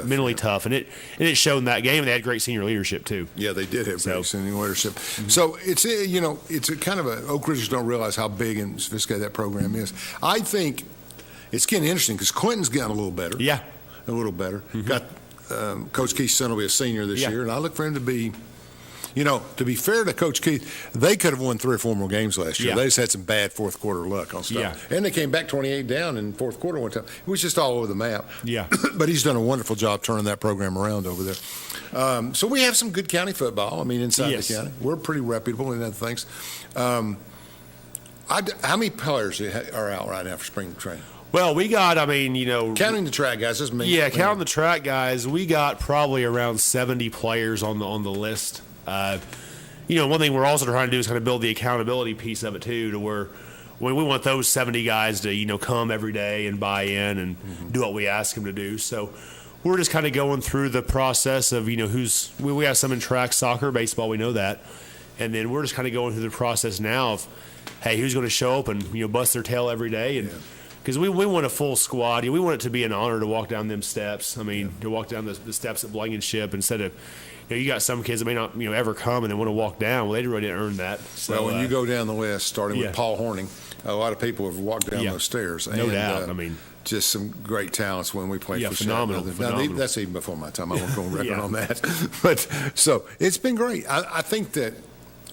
mentally tough. And it showed in that game, and they had great senior leadership too. Yeah, they did have great senior leadership. Mm-hmm. So it's it's a kind of Oak Ridgers don't realize how big and sophisticated that program is. I think it's getting interesting because Clinton's gotten a little better. Yeah, a little better. Mm-hmm. Got Coach Keith's son will be a senior this year, and I look for him to be. To be fair to Coach Keith, they could have won 3 or 4 more games last year. Yeah. They just had some bad fourth quarter luck on stuff. Yeah. And they came back 28 down in fourth quarter one time. It was just all over the map. Yeah. But he's done a wonderful job turning that program around over there. So we have some good county football, inside the county. We're pretty reputable in other things. How many players are out right now for spring training? Well, we got, counting the track guys, this means. Yeah, counting the track guys, we got probably around 70 players on the list. One thing we're also trying to do is kind of build the accountability piece of it too, to where we want those 70 guys to, come every day and buy in and do what we ask them to do. So we're just kind of going through the process of, we have some in track, soccer, baseball, we know that. And then we're just kind of going through the process now of, hey, who's going to show up and, bust their tail every day. And because we want a full squad. We want it to be an honor to walk down them steps. To walk down the steps at Blankenship instead of, you got some kids that may not, ever come and they want to walk down. Well, they really didn't earn that. So, well, when you go down the list, starting with Paul Horning, a lot of people have walked down those stairs. No doubt. just some great talents when we played for phenomenal. That's even before my time. I won't go on record on that. But so it's been great. I think that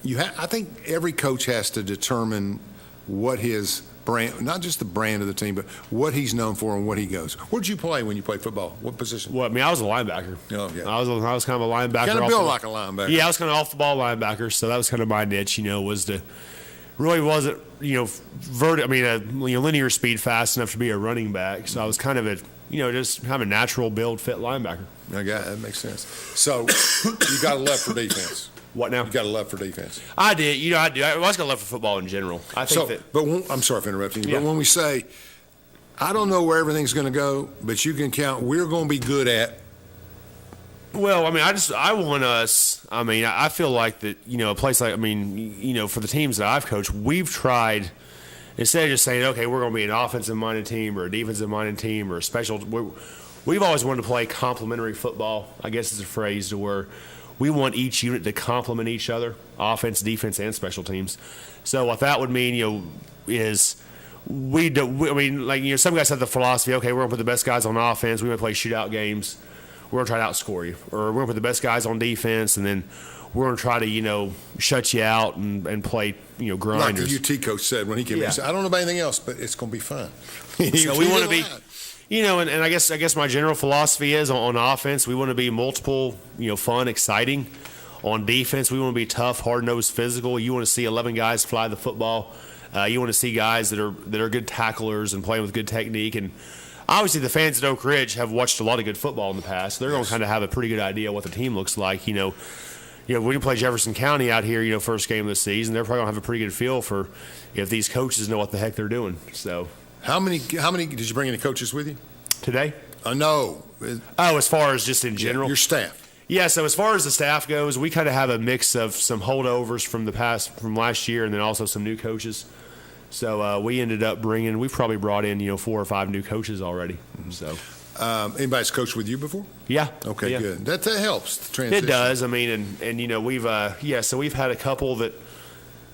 I think every coach has to determine what his brand, not just the brand of the team, but what he's known for and what he goes. Where did you play when you played football? What position? Well, I mean, I was a linebacker. Oh, yeah. I was kind of a linebacker. Kind of built like a linebacker. Yeah, I was kind of off the ball linebacker, so that was kind of my niche. Was to really wasn't linear speed fast enough to be a running back. So I was kind of just have a natural build fit linebacker. I got that makes sense. So you got a love for defense. What now? You got a love for defense. I did. I do. I was got a love for football in general. I think I'm sorry for interrupting you. Yeah. But when we say, I don't know where everything's going to go, but you can count, we're going to be good at. Well, I mean, I want us. I mean, I feel like that. A place like, for the teams that I've coached, we've tried. Instead of just saying, okay, we're going to be an offensive-minded team or a defensive-minded team or a special. We've always wanted to play complementary football. I guess is a phrase to where. We want each unit to complement each other, offense, defense, and special teams. So what that would mean, is some guys have the philosophy, okay, we're going to put the best guys on offense. We're going to play shootout games. We're going to try to outscore you. Or we're going to put the best guys on defense, and then we're going to try to, shut you out and play, grinders. Like the UT coach said when he came in, he said, I don't know about anything else, but it's going to be fun. So we want to be... and I guess my general philosophy is on offense, we want to be multiple, fun, exciting. On defense, we want to be tough, hard-nosed, physical. You want to see 11 guys fly the football. You want to see guys that are good tacklers and playing with good technique. And obviously, the fans at Oak Ridge have watched a lot of good football in the past. They're going to kind of have a pretty good idea what the team looks like. We can play Jefferson County out here, first game of the season. They're probably going to have a pretty good feel for if these coaches know what the heck they're doing. So. How many did you bring any coaches with you today? No. Oh, as far as just in general, your staff. Yeah. So as far as the staff goes, we kind of have a mix of some holdovers from last year, and then also some new coaches. So we ended up we've probably brought in 4 or 5 new coaches already. So. Anybody's coached with you before? Yeah. Okay, yeah. Good. That helps the transition. It does. I mean, and we've so we've had a couple that.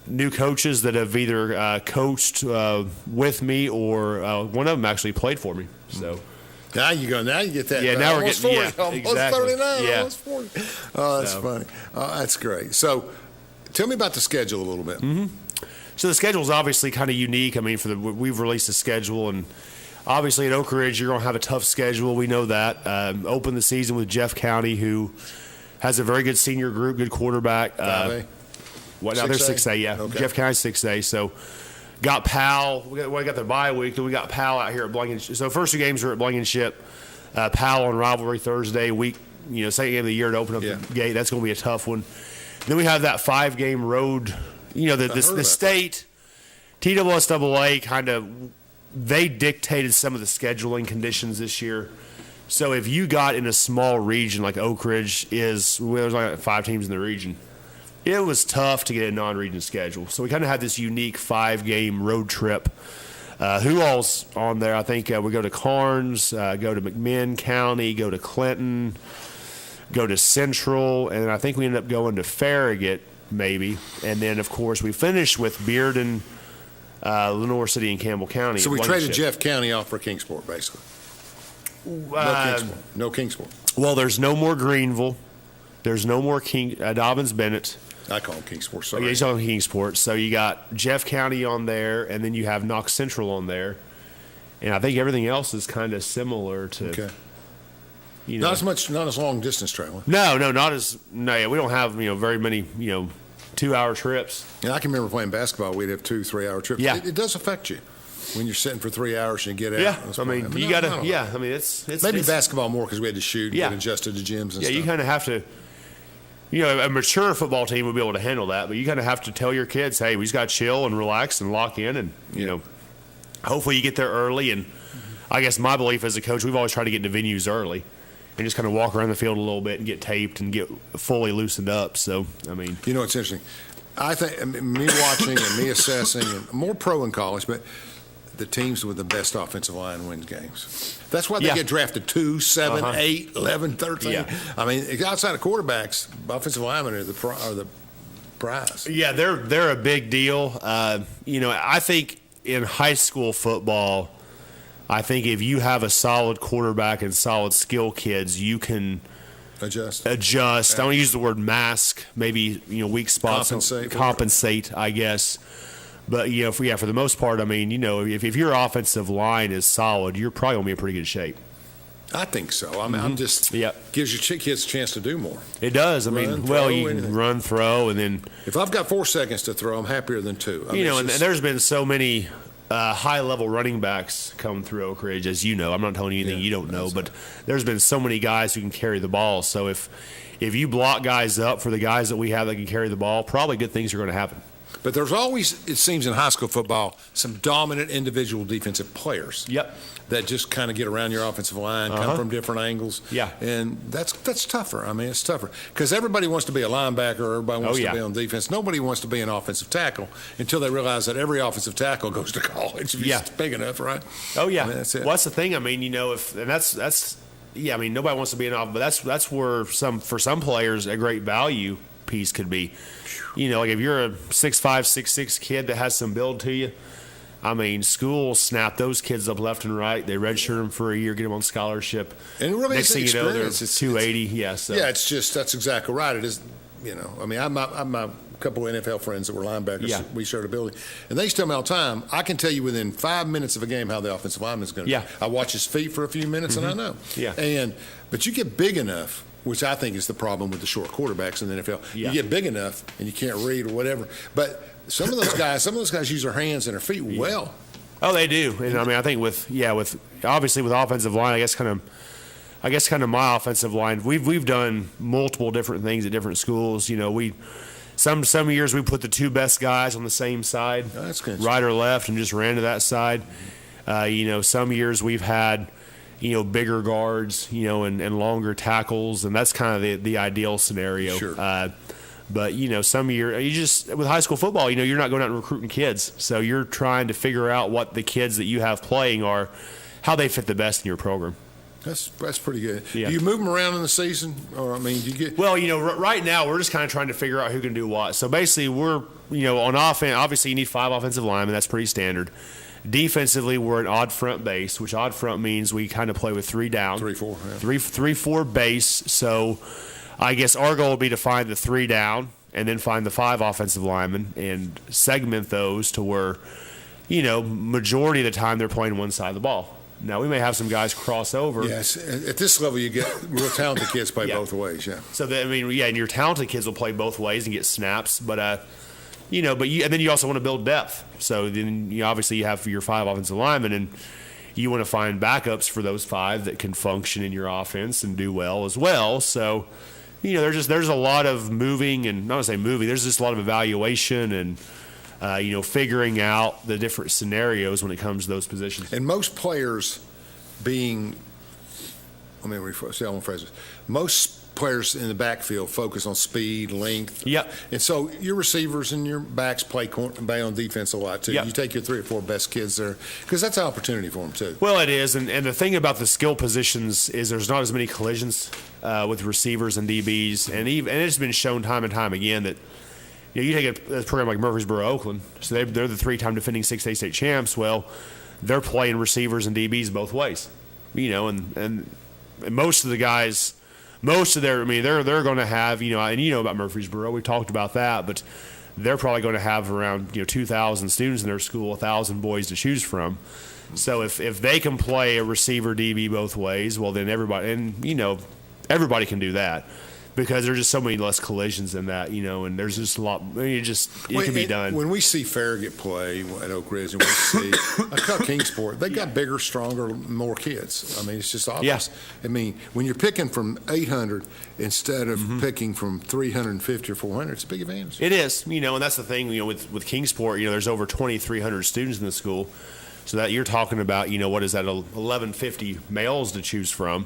New coaches that have either coached with me or one of them actually played for me. So now you get that. Yeah, now we're getting 40, almost exactly. 39, yeah. almost 40. Oh, that's funny. That's great. So tell me about the schedule a little bit. Mm-hmm. So the schedule is obviously kind of unique. I mean, we've released a schedule, and obviously at Oak Ridge you're going to have a tough schedule. We know that. Open the season with Jeff County, who has a very good senior group, good quarterback. Now they're 6A, yeah. Okay. Jeff County's 6A. So got Powell. We got the bye week. Then we got Powell out here at Blankenship. So first 2 games are at Blankenship. Powell on Rivalry Thursday. Second game of the year to open up the gate. That's going to be a tough one. Then we have that 5-game road. The state, TSSAA kind of, they dictated some of the scheduling conditions this year. So if you got in a small region like Oak Ridge there's like 5 teams in the region. It was tough to get a non-region schedule. So we kind of had this unique 5-game road trip. Who all's on there? I think we go to Karnes, go to McMinn County, go to Clinton, go to Central, and I think we ended up going to Farragut maybe. And then, of course, we finished with Bearden, Lenoir City, and Campbell County. So we traded Jeff County off for Kingsport, basically. No Kingsport. Well, there's no more Greenville. There's no more Dobbins Bennett. I call him Kingsport. Sorry. Yeah, he's on Kingsport. So you got Jeff County on there, and then you have Knox Central on there. And I think everything else is kind of similar to. Okay. Not as long distance traveling. No, not as. No, we don't have very many 2-hour trips. And I can remember playing basketball. We'd have 2-3-hour trips. Yeah. It does affect you when you're sitting for 3 hours and you get out. Yeah, I mean you got to. Yeah, I mean it's maybe basketball more because we had to shoot and get adjusted to gyms and stuff. Yeah, you kind of have to. A mature football team would be able to handle that, but you kind of have to tell your kids, hey, we just got to chill and relax and lock in, and hopefully you get there early. And I guess my belief as a coach, we've always tried to get into venues early and just kind of walk around the field a little bit and get taped and get fully loosened up. So I mean, it's interesting. I think me watching and me assessing, and more pro in college, but the teams with the best offensive line wins games. That's why they get drafted 2, 7, 8, 11, 13. Yeah. I mean, outside of quarterbacks, offensive linemen are the prize. Yeah, they're a big deal. I think in high school football, I think if you have a solid quarterback and solid skill kids, you can adjust. I don't use the word mask, maybe, weak spots. Compensate, I guess. But, for the most part, I mean, if your offensive line is solid, you're probably going to be in pretty good shape. I think so. I mean, I'm just gives your kids a chance to do more. It does. I mean, you can run, throw, and then if I've got 4 seconds to throw, I'm happier than 2. And there's been so many high-level running backs come through Oak Ridge, as you know. I'm not telling you anything you don't know, but there's been so many guys who can carry the ball. So if you block guys up for the guys that we have that can carry the ball, probably good things are going to happen. But there's always, it seems in high school football, some dominant individual defensive players. Yep. That just kind of get around your offensive line, come from different angles. Yeah. And that's tougher. I mean, it's tougher. Because everybody wants to be a linebacker, everybody wants to be on defense. Nobody wants to be an offensive tackle until they realize that every offensive tackle goes to college if it's big enough, right? Oh, yeah. I mean, that's it. Well, that's the thing. I mean, I mean, nobody wants to be an offensive, but that's where for some players a great value piece could be. Like if you're a 6'5", 6'6" kid that has some build to you, I mean, schools snap those kids up left and right. They redshirt them for a year, get them on scholarship. And it really next thing you know, they're 280. That's exactly right. It is. I mean, I'm a couple of NFL friends that were linebackers. Yeah. We shared a building, and they used to tell me all the time, I can tell you within 5 minutes of a game how the offensive lineman is going to. Yeah. do. I watch his feet for a few minutes, and I know. Yeah. But you get big enough, which I think is the problem with the short quarterbacks in the NFL. Yeah. You get big enough and you can't read or whatever. But some of those guys use their hands and their feet well. Oh, they do. And I mean, I think with offensive line, I guess kind of my offensive line, we've done multiple different things at different schools. Some years we put the 2 best guys on the same side, that's good. Right or left, and just ran to that side. Some years we've had bigger guards, and longer tackles, and that's kind of the ideal scenario. Sure. But some year you just with high school football, you're not going out and recruiting kids, so you're trying to figure out what the kids that you have playing are, how they fit the best in your program. That's pretty good. Yeah. Do you move them around in the season, or I mean, do you get? Well, right now we're just kind of trying to figure out who can do what. So basically, we're on offense. Obviously, you need 5 offensive linemen. That's pretty standard. Defensively, we're an odd front base, which odd front means we kind of play with 3 down. 3-4. Yeah. 3-4 base. So I guess our goal would be to find the 3 down and then find the 5 offensive linemen and segment those to where, majority of the time they're playing one side of the ball. Now, we may have some guys cross over. Yes. At this level, you get real talented kids play both ways, yeah. So, and your talented kids will play both ways and get snaps. But, and then you also want to build depth. So then obviously you have your 5 offensive linemen, and you want to find backups for those 5 that can function in your offense and do well as well. So, there's a lot of moving, and not to say moving, there's just a lot of evaluation and, figuring out the different scenarios when it comes to those positions. And most players most players in the backfield focus on speed, length. Yep. And so your receivers and your backs play on defense a lot, too. Yep. You take your 3 or 4 best kids there because that's an opportunity for them, too. Well, it is. And the thing about the skill positions is there's not as many collisions with receivers and DBs. And it's been shown time and time again that you take a program like Murfreesboro, Oakland, so they're the 3-time defending 6A state champs. Well, they're playing receivers and DBs both ways, and most of the guys, they're going to have, and about Murfreesboro, we talked about that, but they're probably going to have around 2,000 students in their school, 1,000 boys to choose from. So if they can play a receiver DB both ways, well then everybody can do that. Because there's just so many less collisions than that, and there's just a lot. It can be done. When we see Farragut play at Oak Ridge, and we see Kingsport, they got bigger, stronger, more kids. I mean, it's just obvious. Yeah. I mean, when you're picking from 800 instead of picking from 350 or 400, it's a big advantage. It is, and that's the thing. With Kingsport, there's over 2,300 students in the school. So that you're talking about, what is that, 1,150 males to choose from.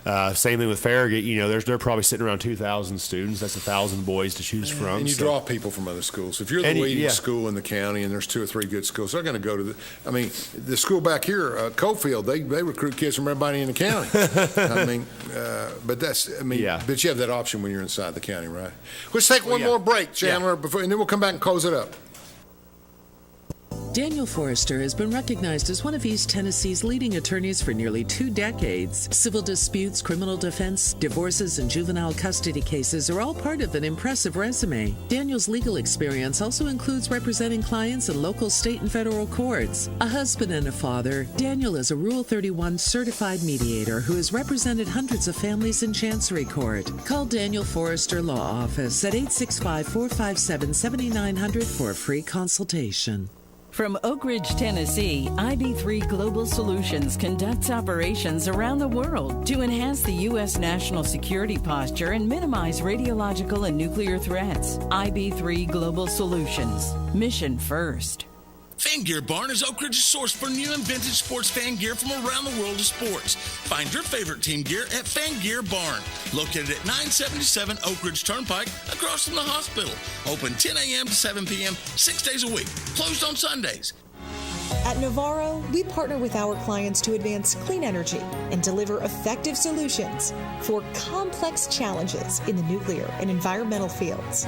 Yeah. Same thing with Farragut. They're probably sitting around 2,000 students. That's 1,000 boys to choose from. And you draw people from other schools. If you're the leading school in the county and there's 2 or 3 good schools, they're going to go to the school back here, Coalfield, they recruit kids from everybody in the county. But you have that option when you're inside the county, right? Let's take one more break, Chandler, and then we'll come back and close it up. Daniel Forrester has been recognized as one of East Tennessee's leading attorneys for nearly 2 decades. Civil disputes, criminal defense, divorces, and juvenile custody cases are all part of an impressive resume. Daniel's legal experience also includes representing clients in local, state, and federal courts. A husband and a father, Daniel is a Rule 31 certified mediator who has represented hundreds of families in Chancery Court. Call Daniel Forrester Law Office at 865-457-7900 for a free consultation. From Oak Ridge, Tennessee, IB3 Global Solutions conducts operations around the world to enhance the U.S. national security posture and minimize radiological and nuclear threats. IB3 Global Solutions. Mission first. Fan Gear Barn is Oak Ridge's source for new and vintage sports fan gear from around the world of sports. Find your favorite team gear at Fan Gear Barn, located at 977 Oak Ridge Turnpike, across from the hospital. Open 10 a.m. to 7 p.m., 6 days a week. Closed on Sundays. At Navarro, we partner with our clients to advance clean energy and deliver effective solutions for complex challenges in the nuclear and environmental fields.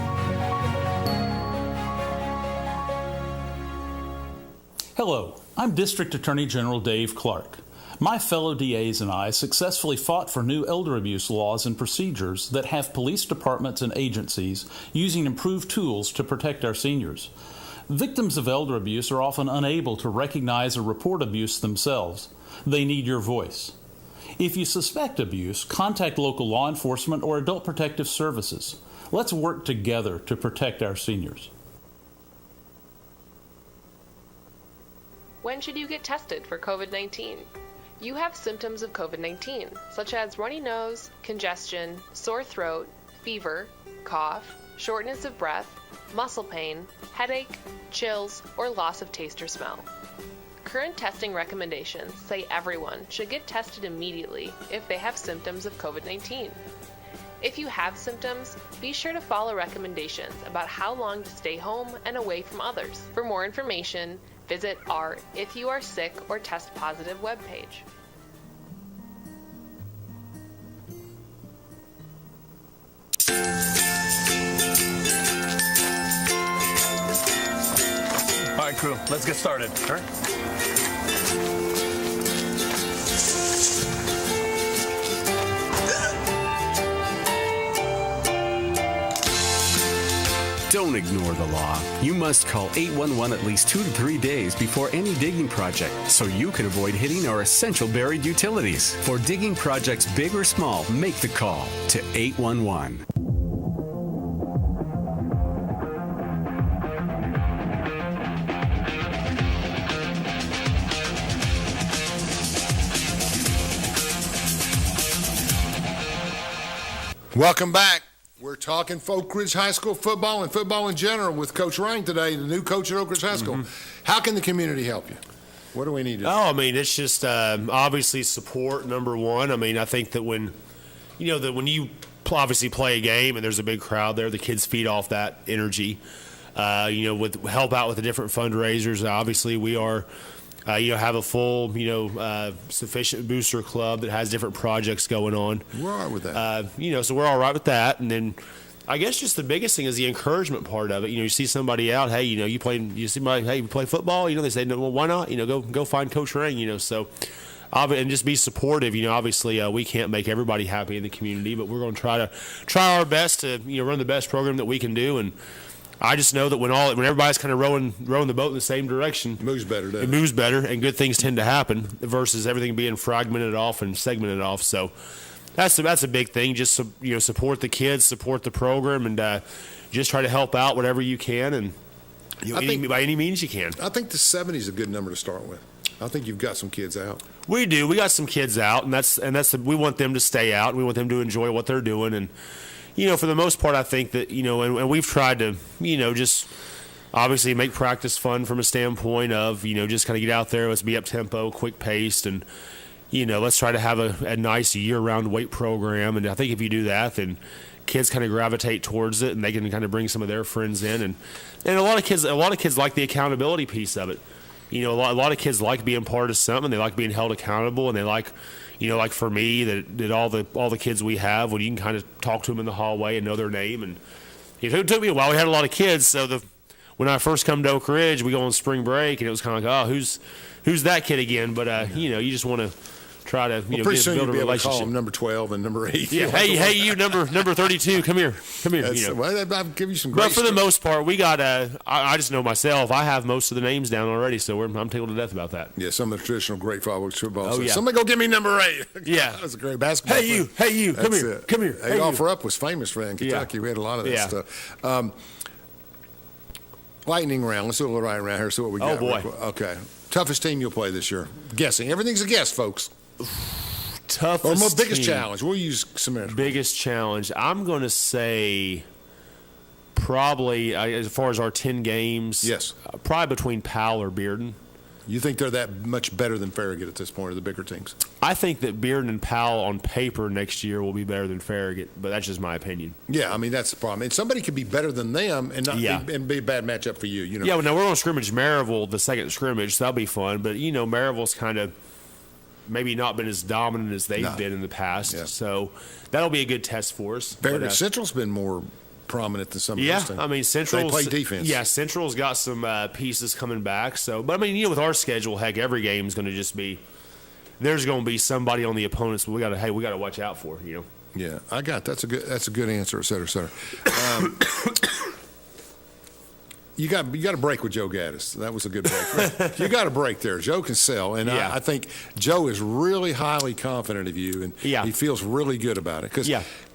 Hello, I'm District Attorney General Dave Clark. My fellow DAs and I successfully fought for new elder abuse laws and procedures that have police departments and agencies using improved tools to protect our seniors. Victims of elder abuse are often unable to recognize or report abuse themselves. They need your voice. If you suspect abuse, contact local law enforcement or adult protective services. Let's work together to protect our seniors. When should you get tested for COVID-19? You have symptoms of COVID-19, such as runny nose, congestion, sore throat, fever, cough, shortness of breath, muscle pain, headache, chills, or loss of taste or smell. Current testing recommendations say everyone should get tested immediately if they have symptoms of COVID-19. If you have symptoms, be sure to follow recommendations about how long to stay home and away from others. For more information, visit our If You Are Sick or Test Positive webpage. All right, crew, let's get started. All right. Don't ignore the law. You must call 811 at least 2 to 3 days before any digging project so you can avoid hitting our essential buried utilities. For digging projects big or small, make the call to 811. Welcome back. We're talking Oak Ridge High School football and football in general with Coach Rank today, the new coach at Oak Ridge High School. How can the community help you? What do we need to do? I mean, it's just obviously support, number one. I mean, I think that when you obviously play a game and there's a big crowd there, the kids feed off that energy. With help out with the different fundraisers. Obviously, we are have a full, sufficient booster club that has different projects going on. We're all right with that. So we're all right with that. And then I guess just the biggest thing is the encouragement part of it. You see somebody out, hey, you see somebody, hey, you play football? They say, no, well, why not? Go find Coach Ring, so. And just be supportive. Obviously, we can't make everybody happy in the community, but we're going to try our best to, run the best program that we can do. And I just know that when everybody's kind of rowing the boat in the same direction, it moves better, it moves better, and good things tend to happen versus everything being fragmented off and segmented off. So that's a big thing. Just support the kids, support the program, and just try to help out whatever you can, and by any means you can. I think the 70 is a good number to start with. I think you've got some kids out. We do. We got some kids out, and we want them to stay out. We want them to enjoy what they're doing, and for the most part, I think that and we've tried to just obviously make practice fun from a standpoint of just kind of get out there, let's be up tempo, quick paced, and let's try to have a nice year-round weight program. And I think if you do that, then kids kind of gravitate towards it, and they can kind of bring some of their friends in, and a lot of kids like the accountability piece of it. A lot of kids like being part of something. They like being held accountable, and they like, like for me, that all the kids we have, when you can kind of talk to them in the hallway and know their name. And it took me a while. We had a lot of kids, so when I first come to Oak Ridge, we go on spring break, and it was kind of like, oh, who's that kid again? But you just want to try to pretty soon build you'll a be able to relationship. call them number 12 and number 8. Yeah, hey, you number 32, come here. Well, I'll give you some great But for the most part, we got I just know myself. I have most of the names down already, so I'm tickled to death about that. Yeah, some of the traditional great football. Oh, yeah. Somebody go give me number 8. Yeah, that was a great basketball. Hey, you, come here. Hey, Offer Up was famous for that in Kentucky. We had a lot of that stuff. Lightning round. Let's do a little lightning round here. See what we got. Oh boy. Okay. Toughest team you'll play this year? Guessing. Everything's a guess, folks. Toughest or most biggest team. challenge. We'll use some. Biggest challenge. I'm going to say probably as far as our 10 games. Yes. Probably between Powell or Bearden. You think they're that much better than Farragut at this point, or the bigger teams? I think that Bearden and Powell on paper next year will be better than Farragut, but that's just my opinion. Yeah, I mean, that's the problem. And somebody could be better than them and not and be a bad matchup for you. Yeah, well, now we're going to scrimmage Maryville the second scrimmage, so that'll be fun. But, Maryville's kind of maybe not been as dominant as they've been in the past. Yeah. So that'll be a good test for us. Farragut Central's been more prominent than some of those things. I mean, Central. They play defense. Yeah, Central's got some pieces coming back. So, but I mean, with our schedule, heck, every game is going to just be. There's going to be somebody on the opponents we got to watch out for. Yeah, I got that's a good answer, et cetera, et cetera. You got a break with Joe Gaddis. That was a good break. You got a break there. Joe can sell, and I think Joe is really highly confident of you, and he feels really good about it because.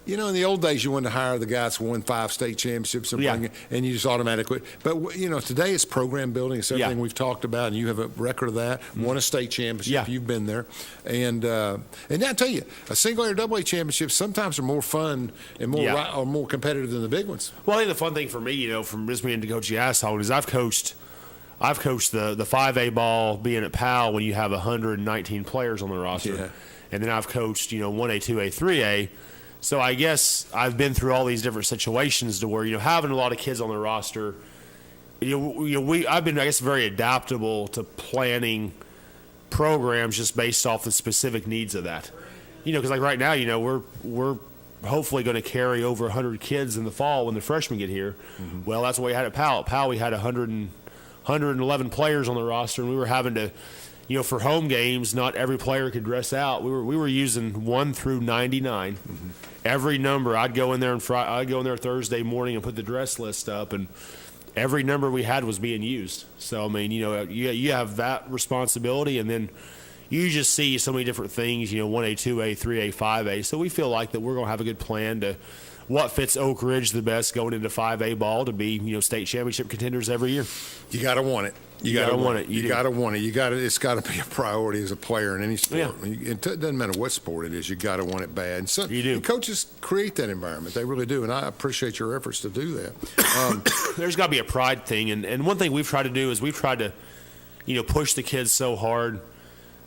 In the old days, you wanted to hire the guys who won 5 state championships and you just automatically. But today it's program building. It's everything we've talked about, and you have a record of that. Won a state championship. You've been there, and I tell you, a single A or double A championship sometimes are more fun and more competitive than the big ones. Well, I think the fun thing for me, from just being to coach the asshole is I've coached the 5A ball being at Powell when you have 119 players on the roster, and then I've coached 1A, 2A, 3A. So I guess I've been through all these different situations to where having a lot of kids on the roster. I've been, I guess, very adaptable to planning programs just based off the specific needs of that. Because like right now, we're hopefully going to carry over 100 kids in the fall when the freshmen get here. Mm-hmm. Well, that's what we had at Powell. At Powell, we had 111 players on the roster, and we were having to. For home games, not every player could dress out. We were using 1 through 99. Mm-hmm. Every number, I'd go in there Thursday morning and put the dress list up, and every number we had was being used. So I mean, you have that responsibility, and then you just see so many different things. 1A, 2A, 3A, 5A. So we feel like that we're going to have a good plan to what fits Oak Ridge the best going into 5A ball to be state championship contenders every year. You got to want it. You got to want it. You got to want it. It's got to be a priority as a player in any sport. Yeah. It doesn't matter what sport it is. You got to want it bad. And so, you do. And coaches create that environment. They really do, and I appreciate your efforts to do that. There's got to be a pride thing, and one thing we've tried to do is we've tried to, push the kids so hard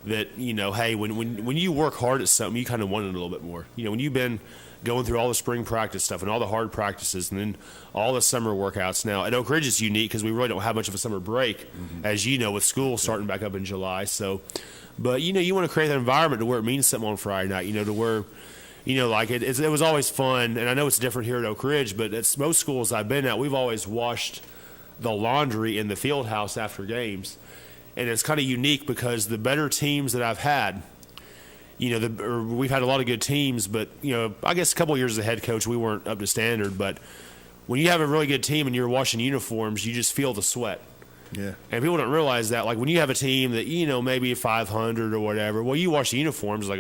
that hey, when you work hard at something, you kind of want it a little bit more. When you've been going through all the spring practice stuff and all the hard practices and then all the summer workouts. Now, at Oak Ridge, it's unique because we really don't have much of a summer break, as with school starting back up in July. So, but, you want to create that environment to where it means something on Friday night, to where, like it was always fun. And I know it's different here at Oak Ridge, but at most schools I've been at, we've always washed the laundry in the field house after games. And it's kind of unique because the better teams that I've had, we've had a lot of good teams, but, I guess a couple of years as a head coach, we weren't up to standard. But when you have a really good team and you're washing uniforms, you just feel the sweat. Yeah. And people don't realize that. Like when you have a team that, maybe 500 or whatever, well, you wash the uniforms like,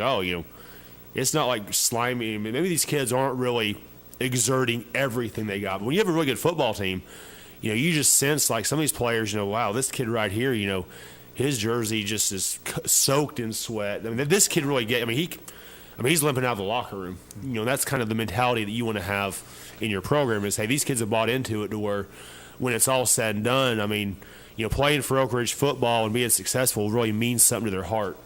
it's not like slimy. Maybe these kids aren't really exerting everything they got. But when you have a really good football team, you just sense like some of these players, wow, this kid right here, his jersey just is soaked in sweat. I mean, this kid really he's limping out of the locker room. That's kind of the mentality that you want to have in your program is, hey, these kids have bought into it to where when it's all said and done, playing for Oak Ridge football and being successful really means something to their heart.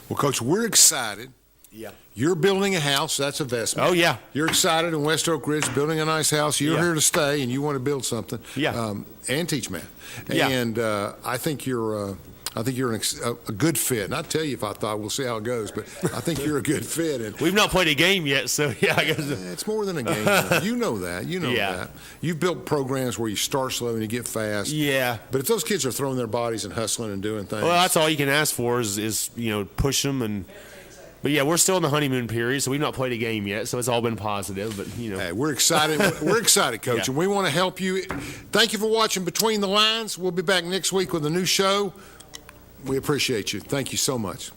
Well, Coach, we're excited. Yeah. You're building a house. That's investment. Oh, yeah. You're excited in West Oak Ridge, building a nice house. You're here to stay, and you want to build something. Yeah. And teach math. Yeah. And I think you're I think you're a good fit. And I'd tell you if I thought, we'll see how it goes, but I think you're a good fit. And we've not played a game yet, so yeah, I guess it's more than a game. You know that. You know that. You've built programs where you start slow and you get fast. Yeah. But if those kids are throwing their bodies and hustling and doing things, well, that's all you can ask for is push them. But yeah, we're still in the honeymoon period, so we've not played a game yet. So it's all been positive. But hey, we're excited. We're excited, Coach, and we want to help you. Thank you for watching Between the Lines. We'll be back next week with a new show. We appreciate you. Thank you so much.